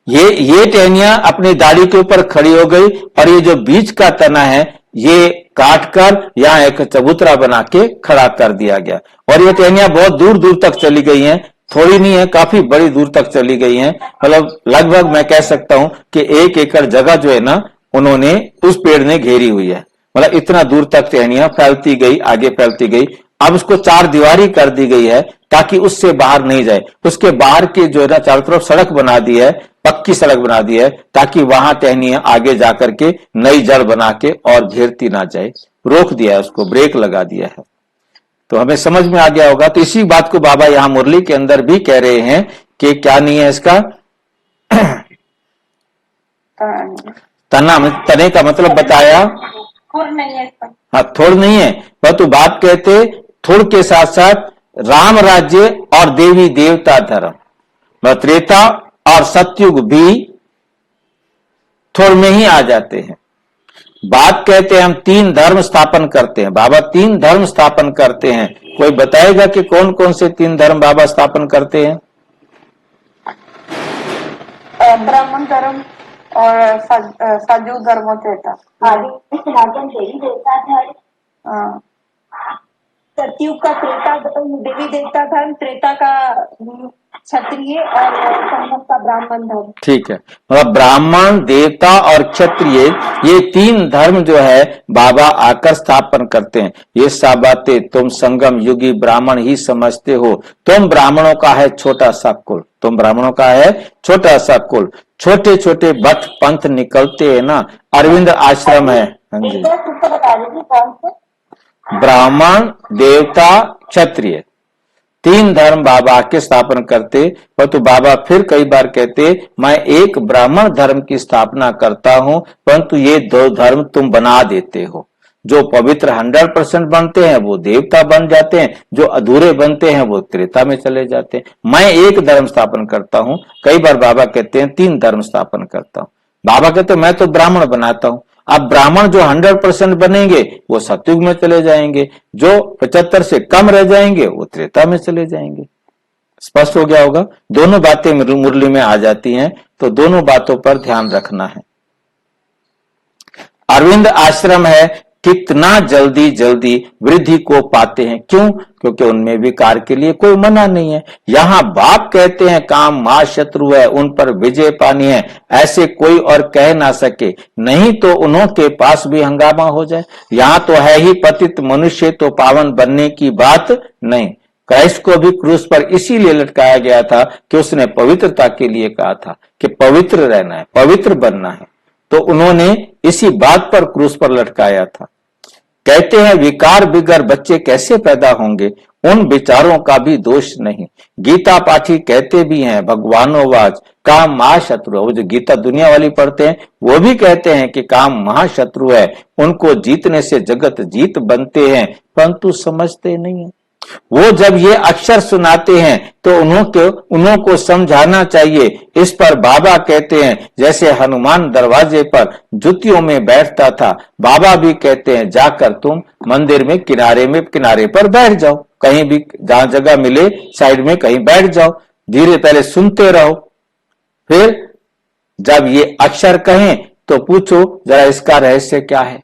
ये टहनियां अपनी दाढ़ी के ऊपर खड़ी हो गई और ये जो बीच का तना है ये काट कर यहां एक चबूतरा बना के खड़ा कर दिया गया। और ये टहनियां बहुत दूर दूर तक चली गई हैं, थोड़ी नहीं है, काफी बड़ी दूर तक चली गई हैं। मतलब लगभग मैं कह सकता हूं कि 1 एकड़ जगह जो है ना उन्होंने उस पेड़ ने घेरी हुई है। मतलब इतना दूर तक टहनियां फैलती गई, आगे फैलती गई। अब उसको 4 दीवारी कर दी गई है ताकि उससे बाहर नहीं जाए। उसके बाहर के जो है ना चारों तरफ सड़क बना दी है, पक्की सड़क बना दी है, ताकि वहां टहनियां आगे जाकर के नई जड़ बना के और घेरती ना जाए। रोक दिया है उसको, ब्रेक लगा दिया है। तो हमें समझ में आ गया होगा। तो इसी बात को बाबा यहां मुरली के अंदर भी कह रहे हैं कि क्या नहीं है इसका तना, तने का मतलब बताया, थोड़ नहीं है इसका। हाँ थोड़ नहीं है, परंतु बाप कहते थोड़ के साथ साथ राम राज्य और देवी देवता धर्म, त्रेता और सतयुग भी थोड़ में ही आ जाते हैं। बात कहते हैं हम 3 धर्म स्थापन करते हैं। बाबा 3 धर्म स्थापन करते हैं। कोई बताएगा कि कौन कौन से 3 धर्म बाबा स्थापन करते हैं? ब्राह्मण धर्म और साजू धर्म त्रेता। सनातन देवी देवता धर्म, सतयुग का त्रेता देवी देवता धर्म, त्रेता का क्षत्रिय और संगम का ब्राह्मण धर्म। ठीक है, मतलब ब्राह्मण, देवता और क्षत्रिय ये 3 धर्म जो है बाबा आकर स्थापन करते हैं। ये सब बातें तुम संगम युगी ब्राह्मण ही समझते हो। तुम ब्राह्मणों का है छोटा सा कुल, तुम ब्राह्मणों का है छोटा सा कुल। छोटे छोटे भक्त पंथ निकलते हैं ना, अरविंद आश्रम है। हाँ जी, बता दीजिए कौन से? ब्राह्मण, देवता, क्षत्रिय 3 धर्म बाबा आके स्थापन करते। पर तो बाबा फिर कई बार कहते मैं एक ब्राह्मण धर्म की स्थापना करता हूं, परंतु ये 2 धर्म तुम बना देते हो। जो पवित्र 100% बनते हैं वो देवता बन जाते हैं, जो अधूरे बनते हैं वो त्रेता में चले जाते हैं। मैं एक धर्म स्थापन करता हूं। कई बार बाबा कहते हैं 3 धर्म स्थापन करता हूं। बाबा कहते मैं तो ब्राह्मण बनाता हूं। अब ब्राह्मण जो 100% बनेंगे वो सतयुग में चले जाएंगे, जो 75 से कम रह जाएंगे वो त्रेता में चले जाएंगे। स्पष्ट हो गया होगा। दोनों बातें मुरली में आ जाती हैं, तो दोनों बातों पर ध्यान रखना है। अरविंद आश्रम है कितना जल्दी जल्दी वृद्धि को पाते हैं। क्यों? क्योंकि उनमें विकार के लिए कोई मना नहीं है। यहाँ बाप कहते हैं काम मां शत्रु है, उन पर विजय पानी है, ऐसे कोई और कह ना सके, नहीं तो उन्हों के पास भी हंगामा हो जाए। यहाँ तो है ही पतित मनुष्य, तो पावन बनने की बात नहीं। क्राइस्ट को भी क्रूस पर इसीलिए लटकाया गया था कि उसने पवित्रता के लिए कहा था कि पवित्र रहना है, पवित्र बनना है। तो उन्होंने इसी बात पर क्रूस पर लटकाया था। कहते हैं विकार बिगर बच्चे कैसे पैदा होंगे? उन विचारों का भी दोष नहीं। गीता पाठी कहते भी हैं भगवानोवाच काम महाशत्रु है। वो जो गीता दुनिया वाली पढ़ते हैं वो भी कहते हैं कि काम महाशत्रु है, उनको जीतने से जगत जीत बनते हैं, परंतु समझते नहीं है। वो जब ये अक्षर सुनाते हैं तो उन्हों को समझाना चाहिए। इस पर बाबा कहते हैं जैसे हनुमान दरवाजे पर जुतियों में बैठता था, बाबा भी कहते हैं जाकर तुम मंदिर में किनारे पर बैठ जाओ, कहीं भी जहां जगह मिले साइड में कहीं बैठ जाओ, धीरे पहले सुनते रहो, फिर जब ये अक्षर कहें तो पूछो जरा इसका रहस्य क्या है।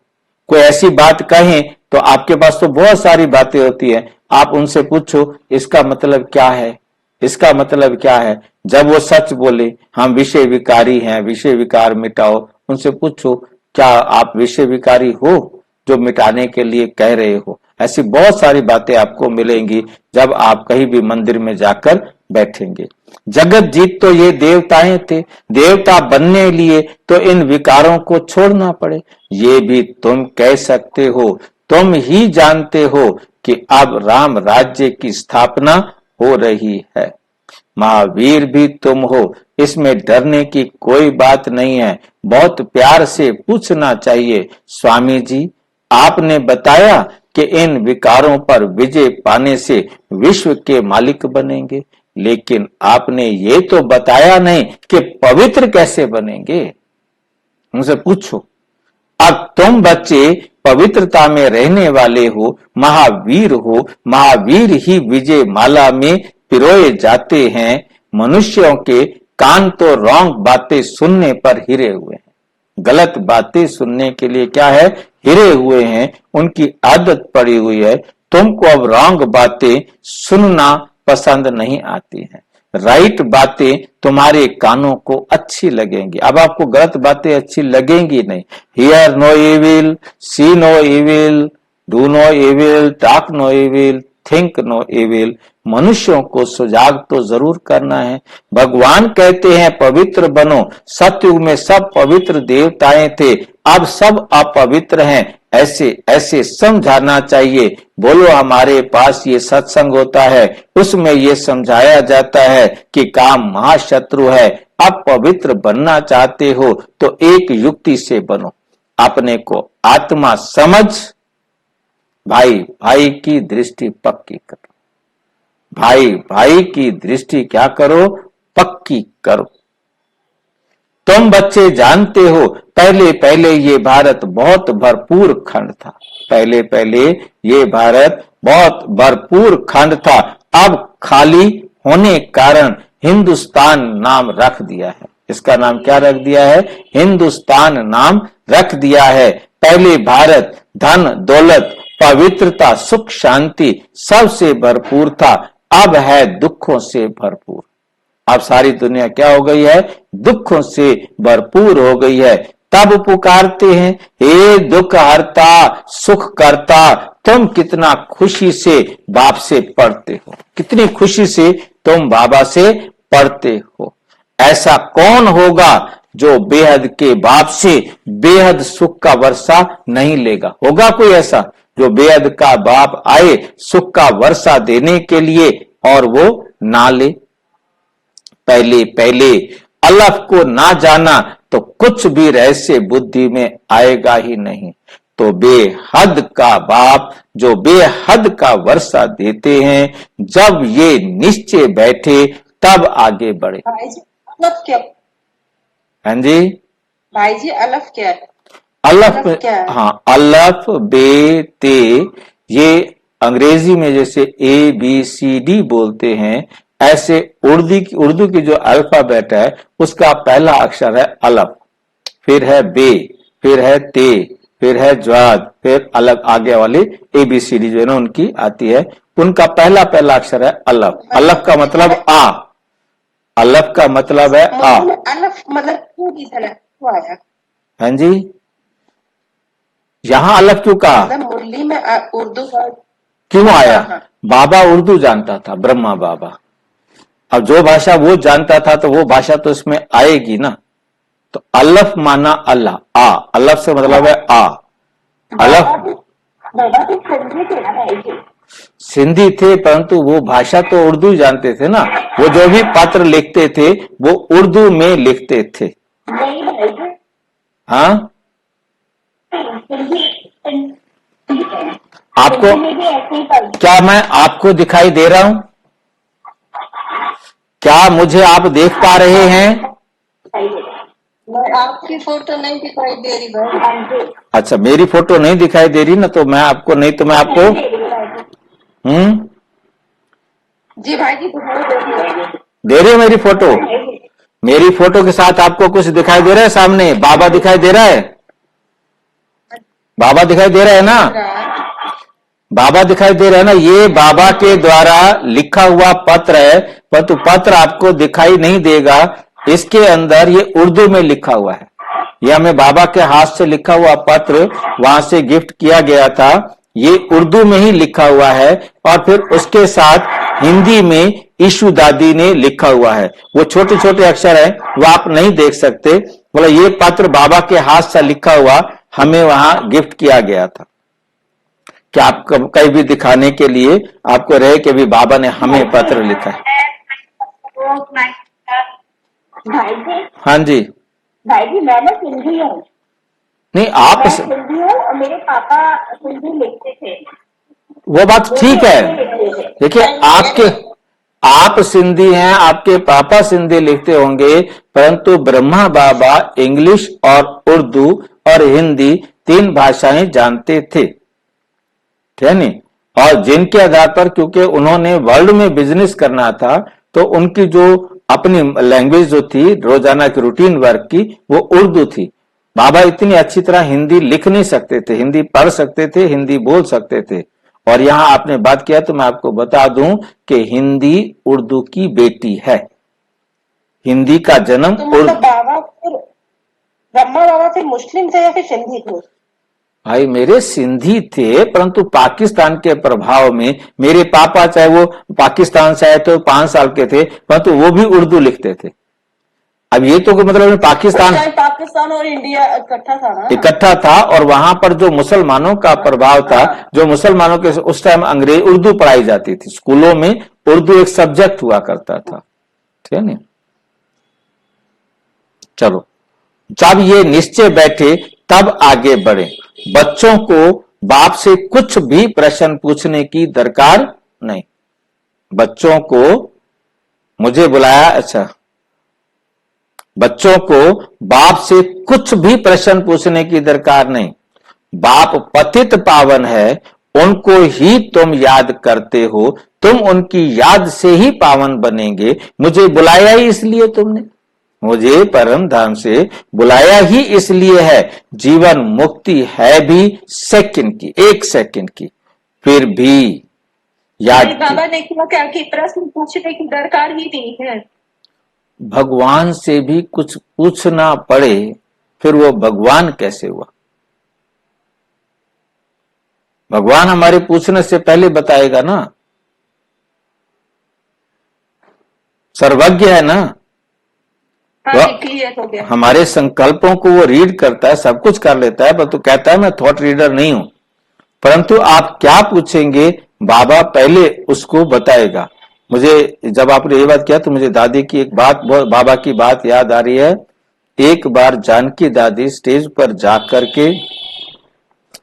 कोई ऐसी बात कहें तो आपके पास तो बहुत सारी बातें होती है, आप उनसे पूछो इसका मतलब क्या है, इसका मतलब क्या है। जब वो सच बोले हम विषय विकारी हैं, विषय विकार मिटाओ, उनसे पूछो क्या आप विषय विकारी हो जो मिटाने के लिए कह रहे हो। ऐसी बहुत सारी बातें आपको मिलेंगी जब आप कहीं भी मंदिर में जाकर बैठेंगे। जगत जीत तो ये देवताएं थे, देवता बनने लिए तो इन विकारों को छोड़ना पड़े। ये भी तुम कह सकते हो, तुम ही जानते हो कि अब राम राज्य की स्थापना हो रही है। महावीर भी तुम हो, इसमें डरने की कोई बात नहीं है। बहुत प्यार से पूछना चाहिए स्वामी जी आपने बताया कि इन विकारों पर विजय पाने से विश्व के मालिक बनेंगे, लेकिन आपने ये तो बताया नहीं कि पवित्र कैसे बनेंगे। उनसे पूछो। अब तुम बच्चे पवित्रता में रहने वाले हो, महावीर हो, महावीर ही विजय माला में पिरोए जाते हैं। मनुष्यों के कान तो रॉन्ग बातें सुनने पर हिरे हुए हैं, गलत बातें सुनने के लिए क्या है, हिरे हुए हैं, उनकी आदत पड़ी हुई है। तुमको अब रॉन्ग बातें सुनना पसंद नहीं आती हैं, राइट बातें तुम्हारे कानों को अच्छी लगेंगी। अब आपको गलत बातें अच्छी लगेंगी नहीं। Hear no evil, see no evil, do no evil, talk no evil, think no evil. मनुष्यों को सुजाग तो जरूर करना है। भगवान कहते हैं पवित्र बनो। सतयुग में सब पवित्र देवताएं थे, अब सब अपवित्र हैं, ऐसे ऐसे समझाना चाहिए। बोलो हमारे पास ये सत्संग होता है, उसमें ये समझाया जाता है कि काम महाशत्रु है। अब पवित्र बनना चाहते हो तो एक युक्ति से बनो, अपने को आत्मा समझ भाई भाई की दृष्टि पक्की करो। भाई भाई की दृष्टि क्या करो, पक्की करो। तुम बच्चे जानते हो पहले पहले ये भारत बहुत भरपूर खंड था, पहले पहले ये भारत बहुत भरपूर खंड था। अब खाली होने कारण हिंदुस्तान नाम रख दिया है। इसका नाम क्या रख दिया है, हिंदुस्तान नाम रख दिया है। पहले भारत धन दौलत पवित्रता सुख शांति सबसे भरपूर था, अब है दुखों से भरपूर। अब सारी दुनिया क्या हो गई है, दुखों से भरपूर हो गई है। तब पुकारते हैं हे दुख हरता सुख करता, तुम कितना खुशी से बाप से पढ़ते हो, कितनी खुशी से तुम बाबा से पढ़ते हो। ऐसा कौन होगा जो बेहद के बाप से बेहद सुख का वर्षा नहीं लेगा। होगा कोई ऐसा जो बेहद का बाप आए सुख का वर्षा देने के लिए और वो ना ले। पहले पहले अलफ को ना जाना तो कुछ भी रहस्य बुद्धि में आएगा ही नहीं। तो बेहद का बाप जो बेहद का वर्षा देते हैं, जब ये निश्चय बैठे तब आगे बढ़े। भाई जी अलफ क्या, हाँ जी भाई जी अलफ क्या है, अलफ क्या है? हाँ अलफ बे ते, ये अंग्रेजी में जैसे ए बी सी डी बोलते हैं, ऐसे उर्दू की जो अल्फाबेट है उसका पहला अक्षर है अलफ, फिर है बे, फिर है ते, फिर है ज्वाद, फिर अलग आगे वाली ABCD जो है ना उनकी आती है, उनका पहला अक्षर है अलफ। अलफ का मतलब आ, अलफ का मतलब है आ। अलफ मतलब पूरी तरह क्यों आया, हाँ जी, यहाँ अलफ क्यों कहा, मतलब मुरली में उर्दू का क्यों आया? हाँ। बाबा उर्दू जानता था, ब्रह्मा बाबा। अब जो भाषा वो जानता था तो वो भाषा तो इसमें आएगी ना। तो अलफ माना अल्लाह, आ, अलफ से मतलब है आ। अलफ बाबा भी समझे थे ना भाई जी, सिंधी थे, परंतु वो भाषा तो उर्दू जानते थे ना। वो जो भी पत्र लिखते थे वो उर्दू में लिखते थे। नहीं भाई जी, हाँ, आपको हिंदी में भी ऐसे ही पढ़ क्या मैं आपको दिखाई दे रहा हूं? क्या मुझे आप देख पा रहे हैं? मैं आपकी फोटो नहीं दिखाई दे रही भाई। अच्छा, मेरी फोटो नहीं दिखाई दे रही ना, तो मैं आपको नहीं तो मैं आपको जी भाई जी, दे रही है मेरी फोटो। मेरी फोटो के साथ आपको कुछ दिखाई दे रहा है? सामने बाबा दिखाई दे रहा है? बाबा दिखाई दे रहा है ना? बाबा दिखाई दे रहा है ना? ये बाबा के द्वारा लिखा हुआ पत्र है, परंतु पत्र आपको दिखाई नहीं देगा। इसके अंदर ये उर्दू में लिखा हुआ है। यह हमें बाबा के हाथ से लिखा हुआ पत्र वहां से गिफ्ट किया गया था। ये उर्दू में ही लिखा हुआ है और फिर उसके साथ हिंदी में ईशु दादी ने लिखा हुआ है। वो छोटे छोटे अक्षर हैं, वो आप नहीं देख सकते। बोला ये पत्र बाबा के हाथ से लिखा हुआ हमें वहां गिफ्ट किया गया था। कि आप कहीं भी दिखाने के लिए आपको रहे कि भी बाबा ने हमें पत्र लिखा है। भाई जी, हाँ जी। भाई जी, मैं ना सिंधी हूँ। नहीं, आप मैं सिंधी हूँ और मेरे पापा सिंधी लिखते थे। वो बात ठीक है। देखिए, आप सिंधी हैं, आपके पापा सिंधी लिखते होंगे, परंतु ब्रह्मा बाबा इंग्लिश और उर्दू और हिंदी 3 भाषाएं जानते थे, ठीक है नहीं? और जिनके आधार पर, क्योंकि उन्होंने वर्ल्ड में बिजनेस करना था, तो उनकी जो अपनी लैंग्वेज जो थी रोजाना की रूटीन वर्क की, वो उर्दू थी। बाबा इतनी अच्छी तरह हिंदी लिख नहीं सकते थे, हिंदी पढ़ सकते थे, हिंदी बोल सकते थे। और यहां आपने बात किया तो मैं आपको बता दूं कि हिंदी उर्दू की बेटी है। हिंदी का जन्म तो मतलब बाबा फिर ब्रह्मा बाबा फिर मुस्लिम थे या फिर सिंधी थे? भाई मेरे सिंधी थे, परंतु पाकिस्तान के प्रभाव में मेरे पापा, चाहे वो पाकिस्तान से आए तो 5 साल के थे, परंतु वो भी उर्दू लिखते थे। अब ये तो मतलब पाकिस्तान और इंडिया इकट्ठा था ना? इकट्ठा था, और वहां पर जो मुसलमानों का प्रभाव था, जो मुसलमानों के उस टाइम अंग्रेज उर्दू पढ़ाई जाती थी स्कूलों में, उर्दू एक सब्जेक्ट हुआ करता था, ठीक है ना? चलो, जब ये निश्चय बैठे तब आगे बढ़े। बच्चों को बाप से कुछ भी प्रश्न पूछने की दरकार नहीं। बच्चों को मुझे बुलाया, अच्छा, बच्चों को बाप से कुछ भी प्रश्न पूछने की दरकार नहीं। बाप पतित पावन है, उनको ही तुम याद करते हो, तुम उनकी याद से ही पावन बनेंगे। मुझे बुलाया ही इसलिए तुमने, मुझे परम धाम से बुलाया ही इसलिए है। जीवन मुक्ति है भी सेकंड की, 1 सेकंड की, फिर भी याद बाबा ने क्या कि प्रश्न पूछने की दरकार ही नहीं है। भगवान से भी कुछ पूछना पड़े, फिर वो भगवान कैसे हुआ? भगवान हमारे पूछने से पहले बताएगा ना, सर्वज्ञ है ना। क्लियर हो गया। हमारे संकल्पों को वो रीड करता है, सब कुछ कर लेता है, पर तो कहता है मैं थॉट रीडर नहीं हूं। परंतु आप क्या पूछेंगे, बाबा पहले उसको बताएगा। मुझे जब आपने ये बात किया तो मुझे दादी की एक बात, बाबा की बात याद आ रही है। एक बार जानकी दादी स्टेज पर जाकर के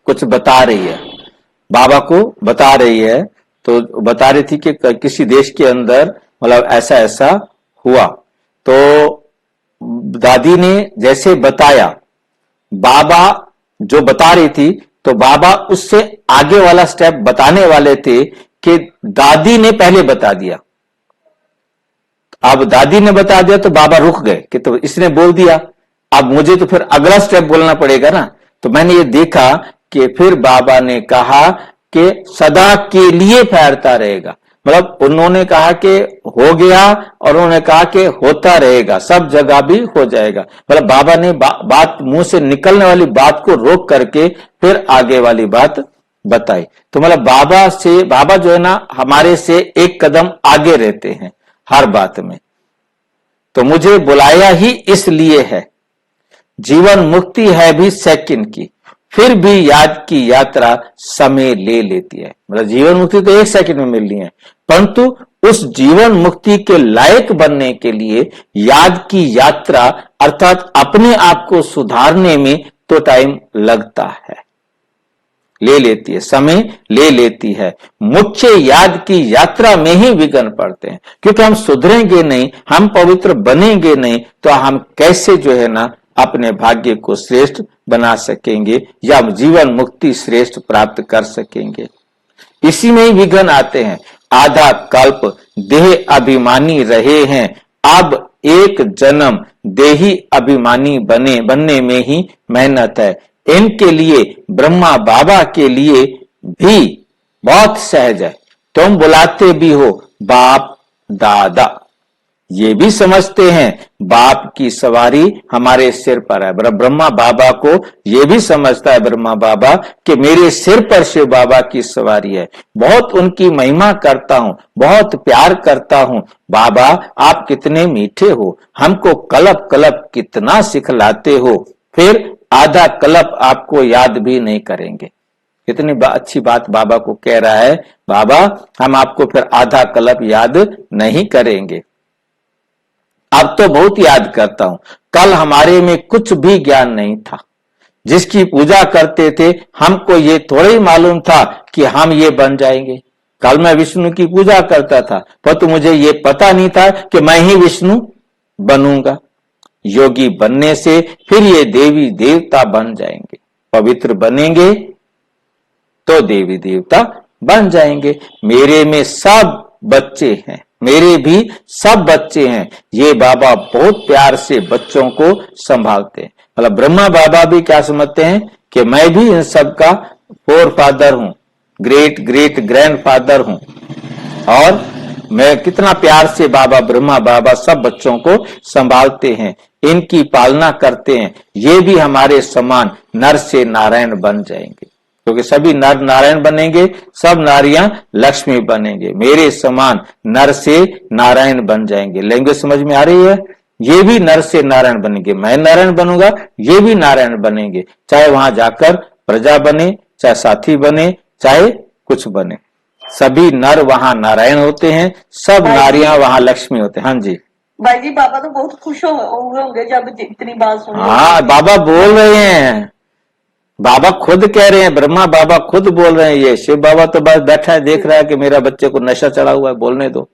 कुछ बता रही है, बाबा को बता रही है। तो बता रही थी कि किसी देश के अंदर मतलब ऐसा ऐसा हुआ। तो दादी ने जैसे बताया, बाबा जो बता रही थी, तो बाबा उससे आगे वाला स्टेप बताने वाले थे कि दादी ने पहले बता दिया। अब दादी ने बता दिया तो बाबा रुक गए कि तो इसने बोल दिया, अब मुझे तो फिर अगला स्टेप बोलना पड़ेगा ना। तो मैंने ये देखा कि फिर बाबा ने कहा कि सदा के लिए फैलता रहेगा। मतलब उन्होंने कहा कि हो गया और उन्होंने कहा कि होता रहेगा, सब जगह भी हो जाएगा। मतलब बाबा ने बात मुंह से निकलने वाली बात को रोक करके फिर आगे वाली बात बताई। तो मतलब बाबा जो है ना, हमारे से एक कदम आगे रहते हैं हर बात में। तो मुझे बुलाया ही इसलिए है। जीवन मुक्ति है भी सेकंड की, फिर भी याद की यात्रा समय ले लेती है। मतलब जीवन मुक्ति तो 1 सेकंड में मिलनी है, परंतु उस जीवन मुक्ति के लायक बनने के लिए याद की यात्रा अर्थात अपने आप को सुधारने में तो टाइम लगता है, ले लेती है, समय ले लेती है। मुख्य याद की यात्रा में ही विघ्न पड़ते हैं, क्योंकि हम सुधरेंगे नहीं, हम पवित्र बनेंगे नहीं, तो हम कैसे जो है ना अपने भाग्य को श्रेष्ठ बना सकेंगे या जीवन मुक्ति श्रेष्ठ प्राप्त कर सकेंगे। इसी में ही विघ्न आते हैं। आधा कल्प देह अभिमानी रहे हैं, अब एक जन्म देही अभिमानी बनने में ही मेहनत है। इनके लिए ब्रह्मा बाबा के लिए भी बहुत सहज है। तुम बुलाते भी हो बाप दादा, ये भी समझते हैं बाप की सवारी हमारे सिर पर है। ब्रह्मा बाबा को ये भी समझता है ब्रह्मा बाबा कि मेरे सिर पर शिव बाबा की सवारी है। बहुत उनकी महिमा करता हूं, बहुत प्यार करता हूं। बाबा आप कितने मीठे हो, हमको कलप कलप कितना सिखलाते हो, फिर आधा कलप आपको याद भी नहीं करेंगे। कितनी अच्छी बात बाबा को कह रहा है, बाबा हम आपको फिर आधा कलप याद नहीं करेंगे, अब तो बहुत याद करता हूं। कल हमारे में कुछ भी ज्ञान नहीं था, जिसकी पूजा करते थे हमको ये थोड़ा ही मालूम था कि हम ये बन जाएंगे। कल मैं विष्णु की पूजा करता था, परंतु मुझे ये पता नहीं था कि मैं ही विष्णु बनूंगा। योगी बनने से फिर ये देवी देवता बन जाएंगे, पवित्र बनेंगे तो देवी देवता बन जाएंगे। मेरे में सब बच्चे हैं, मेरे भी सब बच्चे हैं। ये बाबा बहुत प्यार से बच्चों को संभालते हैं। मतलब ब्रह्मा बाबा भी क्या समझते हैं कि मैं भी इन सब का फोर फादर हूं, ग्रेट ग्रेट ग्रैंडफादर हूं, और मैं कितना प्यार से बाबा ब्रह्मा बाबा सब बच्चों को संभालते हैं, इनकी पालना करते हैं। ये भी हमारे समान नर से नारायण बन जाएंगे, क्योंकि सभी नर नारायण बनेंगे, सब नारियां लक्ष्मी बनेंगे। मेरे समान नर से नारायण बन जाएंगे। लैंग्वेज समझ में आ रही है? ये भी नर से नारायण बनेंगे, मैं नारायण बनूंगा, ये भी नारायण बनेंगे। चाहे वहां जाकर प्रजा बने, चाहे साथी बने, चाहे कुछ बने, सभी नर वहां नारायण होते हैं, सब नारियां वहां लक्ष्मी होते हैं। हाँ जी भाई जी, बाबा तो बहुत खुश हुए होंगे जब इतनी बात सुनी। हाँ, बाबा बोल रहे हैं, बाबा खुद कह रहे हैं, ब्रह्मा बाबा खुद बोल रहे हैं। ये शिव बाबा तो बस बैठा है, देख रहा है कि मेरा बच्चे को नशा चढ़ा हुआ है, बोलने दो,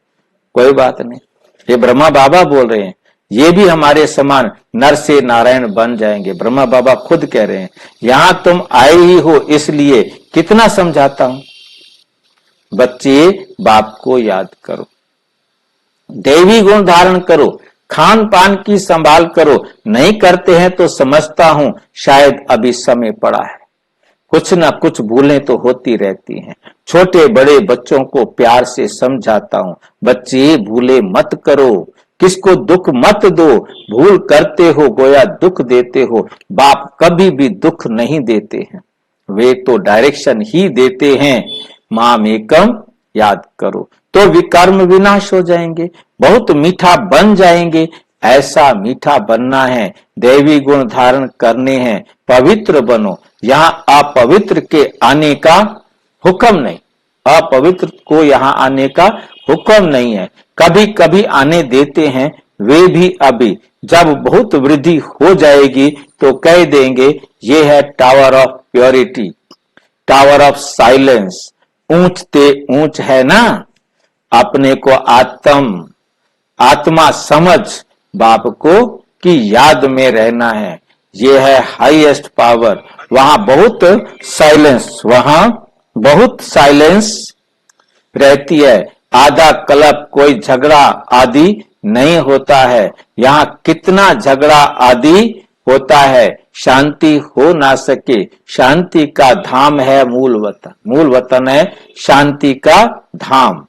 कोई बात नहीं। ये ब्रह्मा बाबा बोल रहे हैं, ये भी हमारे समान नर से नारायण बन जाएंगे। ब्रह्मा बाबा खुद कह रहे हैं। यहां तुम आए ही हो, इसलिए कितना समझाता हूं, बच्चे बाप को याद करो, दैवी गुण धारण करो, खान पान की संभाल करो। नहीं करते हैं तो समझता हूं शायद अभी समय पड़ा है। कुछ ना कुछ भूलें तो होती रहती हैं। छोटे बड़े बच्चों को प्यार से समझाता हूं, बच्चे भूले मत करो, किसको दुख मत दो, भूल करते हो गोया दुख देते हो। बाप कभी भी दुख नहीं देते हैं, वे तो डायरेक्शन ही देते हैं। माम एकम याद करो तो विकर्म विनाश हो जाएंगे, बहुत मीठा बन जाएंगे। ऐसा मीठा बनना है, दैवी गुण धारण करने हैं, पवित्र बनो। यहां अपवित्र के आने का हुक्म नहीं, अपवित्र को यहां आने का हुक्म नहीं है। कभी कभी आने देते हैं, वे भी अभी। जब बहुत वृद्धि हो जाएगी तो कह देंगे ये है tower of purity, tower of silence. ऊंचते ऊंच है ना, अपने को आत्मा समझ बाप को की याद में रहना है। ये है हाईएस्ट पावर। वहां बहुत साइलेंस रहती है। आधा कलप कोई झगड़ा आदि नहीं होता है। यहाँ कितना झगड़ा आदि होता है, शांति हो ना सके। शांति का धाम है मूल वतन, मूल वतन है शांति का धाम,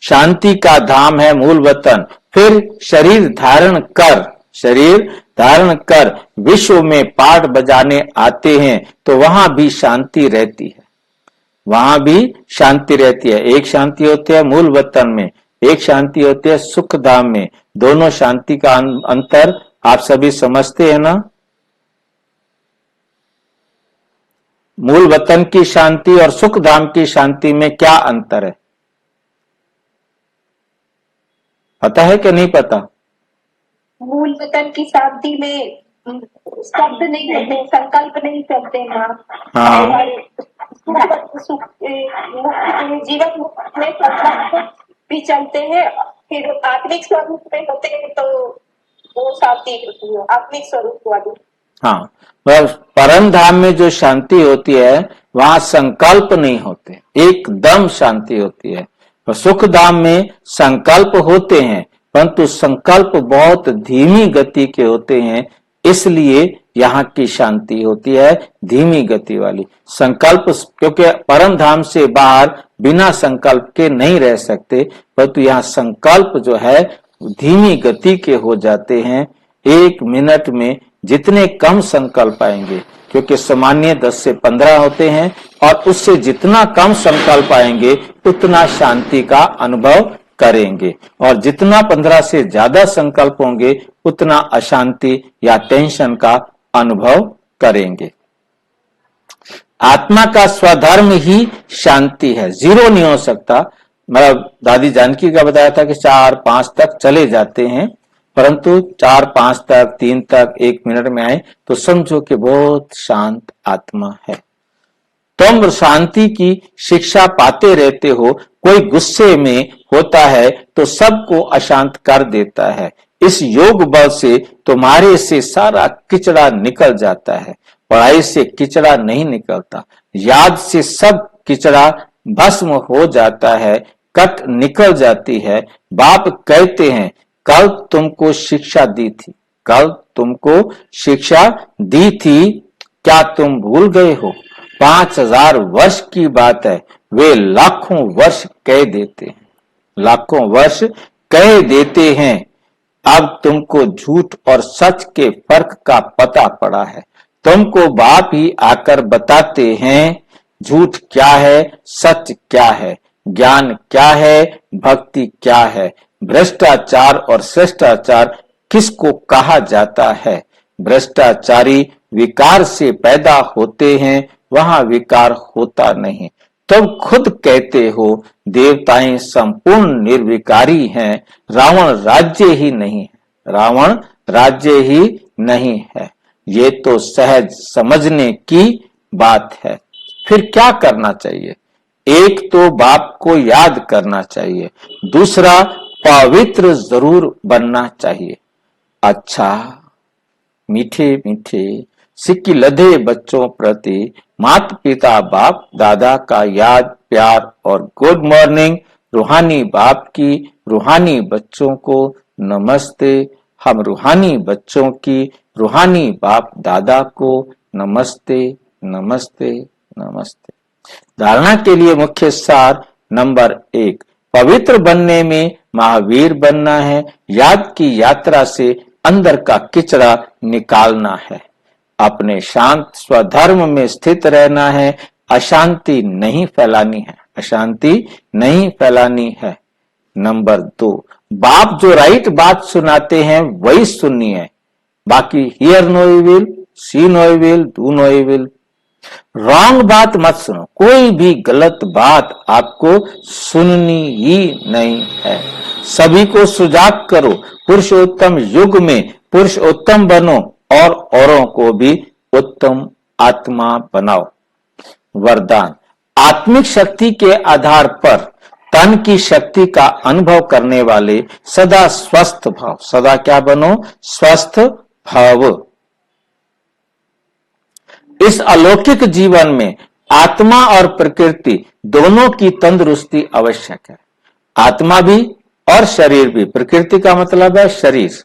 शांति का धाम है मूल वतन। फिर शरीर धारण कर विश्व में पाठ बजाने आते हैं तो वहां भी शांति रहती है, वहां भी शांति रहती है। एक शांति होती है मूल वतन में, एक शांति होती है सुख धाम में। दोनों शांति का अंतर आप सभी समझते हैं ना? मूल वतन की शांति और सुख धाम की शांति में क्या अंतर है? पता है कि नहीं पता? मूल वतन की शांति में शब्द नहीं होते, संकल्प नहीं चलते हैं। हाँ। जीवन में संकल्प भी चलते हैं, फिर आत्मिक स्वरूप में होते हैं तो वो शांति होती है, आत्मिक स्वरूप वाली। हाँ, बस परम धाम में जो शांति होती है वहां संकल्प नहीं होते, एकदम शांति होती है। और सुख धाम में संकल्प होते हैं, परंतु संकल्प बहुत धीमी गति के होते हैं, इसलिए यहाँ की शांति होती है धीमी गति वाली। संकल्प, क्योंकि परम धाम से बाहर बिना संकल्प के नहीं रह सकते, परंतु यहाँ संकल्प जो है धीमी गति के हो जाते हैं। 1 मिनट में जितने कम संकल्प आएंगे, क्योंकि सामान्य 10 से 15 होते हैं, और उससे जितना कम संकल्प आएंगे उतना शांति का अनुभव करेंगे, और जितना 15 से ज्यादा संकल्प होंगे उतना अशांति या टेंशन का अनुभव करेंगे। आत्मा का स्वधर्म ही शांति है, जीरो नहीं हो सकता। मतलब दादी जानकी का बताया था कि 4-5 तक चले जाते हैं, परंतु 4-5 तक, 3 तक 1 मिनट में आए तो समझो कि बहुत शांत आत्मा है। तुम शांति की शिक्षा पाते रहते हो। कोई गुस्से में होता है तो सबको अशांत कर देता है। इस योग बल से तुम्हारे से सारा किचड़ा निकल जाता है। पढ़ाई से किचड़ा नहीं निकलता, याद से सब किचड़ा भस्म हो जाता है, कट निकल जाती है। बाप कहते हैं कल तुमको शिक्षा दी थी, कल तुमको शिक्षा दी थी, क्या तुम भूल गए हो? 5000 वर्ष की बात है, वे लाखों वर्ष कह देते हैं, लाखों वर्ष कह देते हैं। अब तुमको झूठ और सच के फर्क का पता पड़ा है। तुमको बाप ही आकर बताते हैं झूठ क्या है, सच क्या है, ज्ञान क्या है, भक्ति क्या है, भ्रष्टाचार और श्रेष्ठाचार किसको कहा जाता है। भ्रष्टाचारी विकार से पैदा होते हैं, वहां विकार होता नहीं। तुम खुद कहते हो देवताएं संपूर्ण निर्विकारी हैं, रावण राज्य ही नहीं है, रावण राज्य ही नहीं है। ये तो सहज समझने की बात है। फिर क्या करना चाहिए? एक तो बाप को याद करना चाहिए, दूसरा पवित्र जरूर बनना चाहिए। अच्छा, मीठे मीठे सिक्की लदे बच्चों प्रति माता पिता बाप दादा का याद प्यार और गुड मॉर्निंग। रूहानी बाप की रूहानी बच्चों को नमस्ते। हम रूहानी बच्चों की रूहानी बाप दादा को नमस्ते नमस्ते नमस्ते। धारणा के लिए मुख्य सार नंबर 1, पवित्र बनने में महावीर बनना है। याद की यात्रा से अंदर का किचड़ा निकालना है। अपने शांत स्वधर्म में स्थित रहना है। अशांति नहीं फैलानी है, अशांति नहीं फैलानी है। नंबर 2, बाप जो राइट बात सुनाते हैं वही सुननी है। बाकी hear no evil, see no evil, do no evil. Wrong बात मत सुनो, कोई भी गलत बात आपको सुननी ही नहीं है। सभी को सुजाग करो, पुरुषोत्तम युग में पुरुषोत्तम बनो और औरों को भी उत्तम आत्मा बनाओ। वरदान, आत्मिक शक्ति के आधार पर तन की शक्ति का अनुभव करने वाले सदा स्वस्थ भाव, सदा क्या बनो? स्वस्थ भाव। इस अलौकिक जीवन में आत्मा और प्रकृति दोनों की तंदुरुस्ती आवश्यक है। आत्मा भी और शरीर भी। प्रकृति का मतलब है शरीर।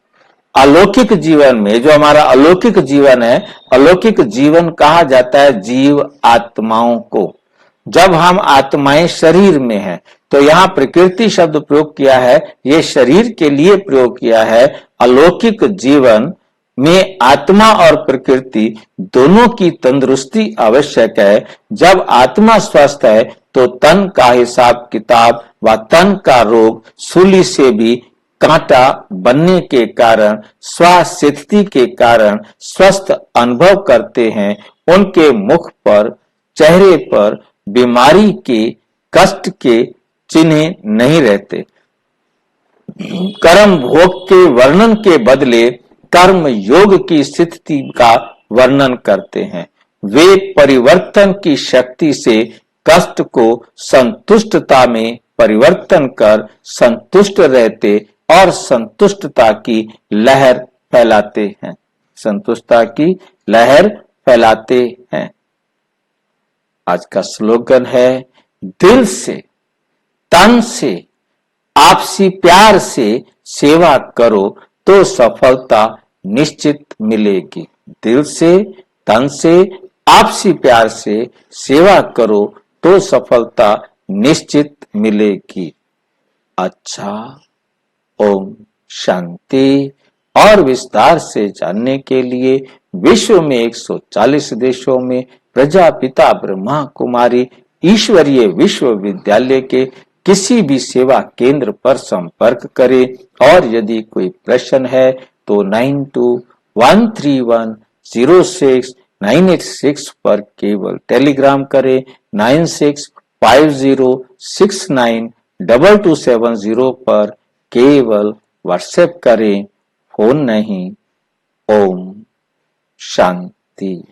अलौकिक जीवन में, जो हमारा अलौकिक जीवन है, अलौकिक जीवन कहा जाता है जीव आत्माओं को। जब हम आत्माएं शरीर में हैं, तो यहाँ प्रकृति शब्द प्रयोग किया है, ये शरीर के लिए प्रयोग किया है। अलौकिक जीवन में आत्मा और प्रकृति दोनों की तंदुरुस्ती आवश्यक है। जब आत्मा स्वस्थ है तो तन का हिसाब किताब व तन का रोग सूली से भी कांटा बनने के कारण, स्वास्थिति के कारण स्वस्थ अनुभव करते हैं। उनके मुख पर चेहरे पर बीमारी के कष्ट के चिन्ह नहीं रहते। कर्म भोग के वर्णन के बदले कर्म योग की स्थिति का वर्णन करते हैं। वे परिवर्तन की शक्ति से कष्ट को संतुष्टता में परिवर्तन कर संतुष्ट रहते और संतुष्टता की लहर फैलाते हैं। संतुष्टता की लहर फैलाते हैं। आज का स्लोगन है, दिल से, तन से, आपसी प्यार से सेवा करो तो सफलता निश्चित मिलेगी। दिल से, तन से, आपसी प्यार से सेवा करो तो सफलता निश्चित मिलेगी। अच्छा, ओम शांति। और विस्तार से जानने के लिए विश्व में 140 देशों में प्रजापिता ब्रह्मा कुमारी ईश्वरीय विश्वविद्यालय के किसी भी सेवा केंद्र पर संपर्क करें। और यदि कोई प्रश्न है तो 9213106986 पर केवल टेलीग्राम करें। 9650692270 पर केवल व्हाट्सएप करें, फोन नहीं। ओम शांति।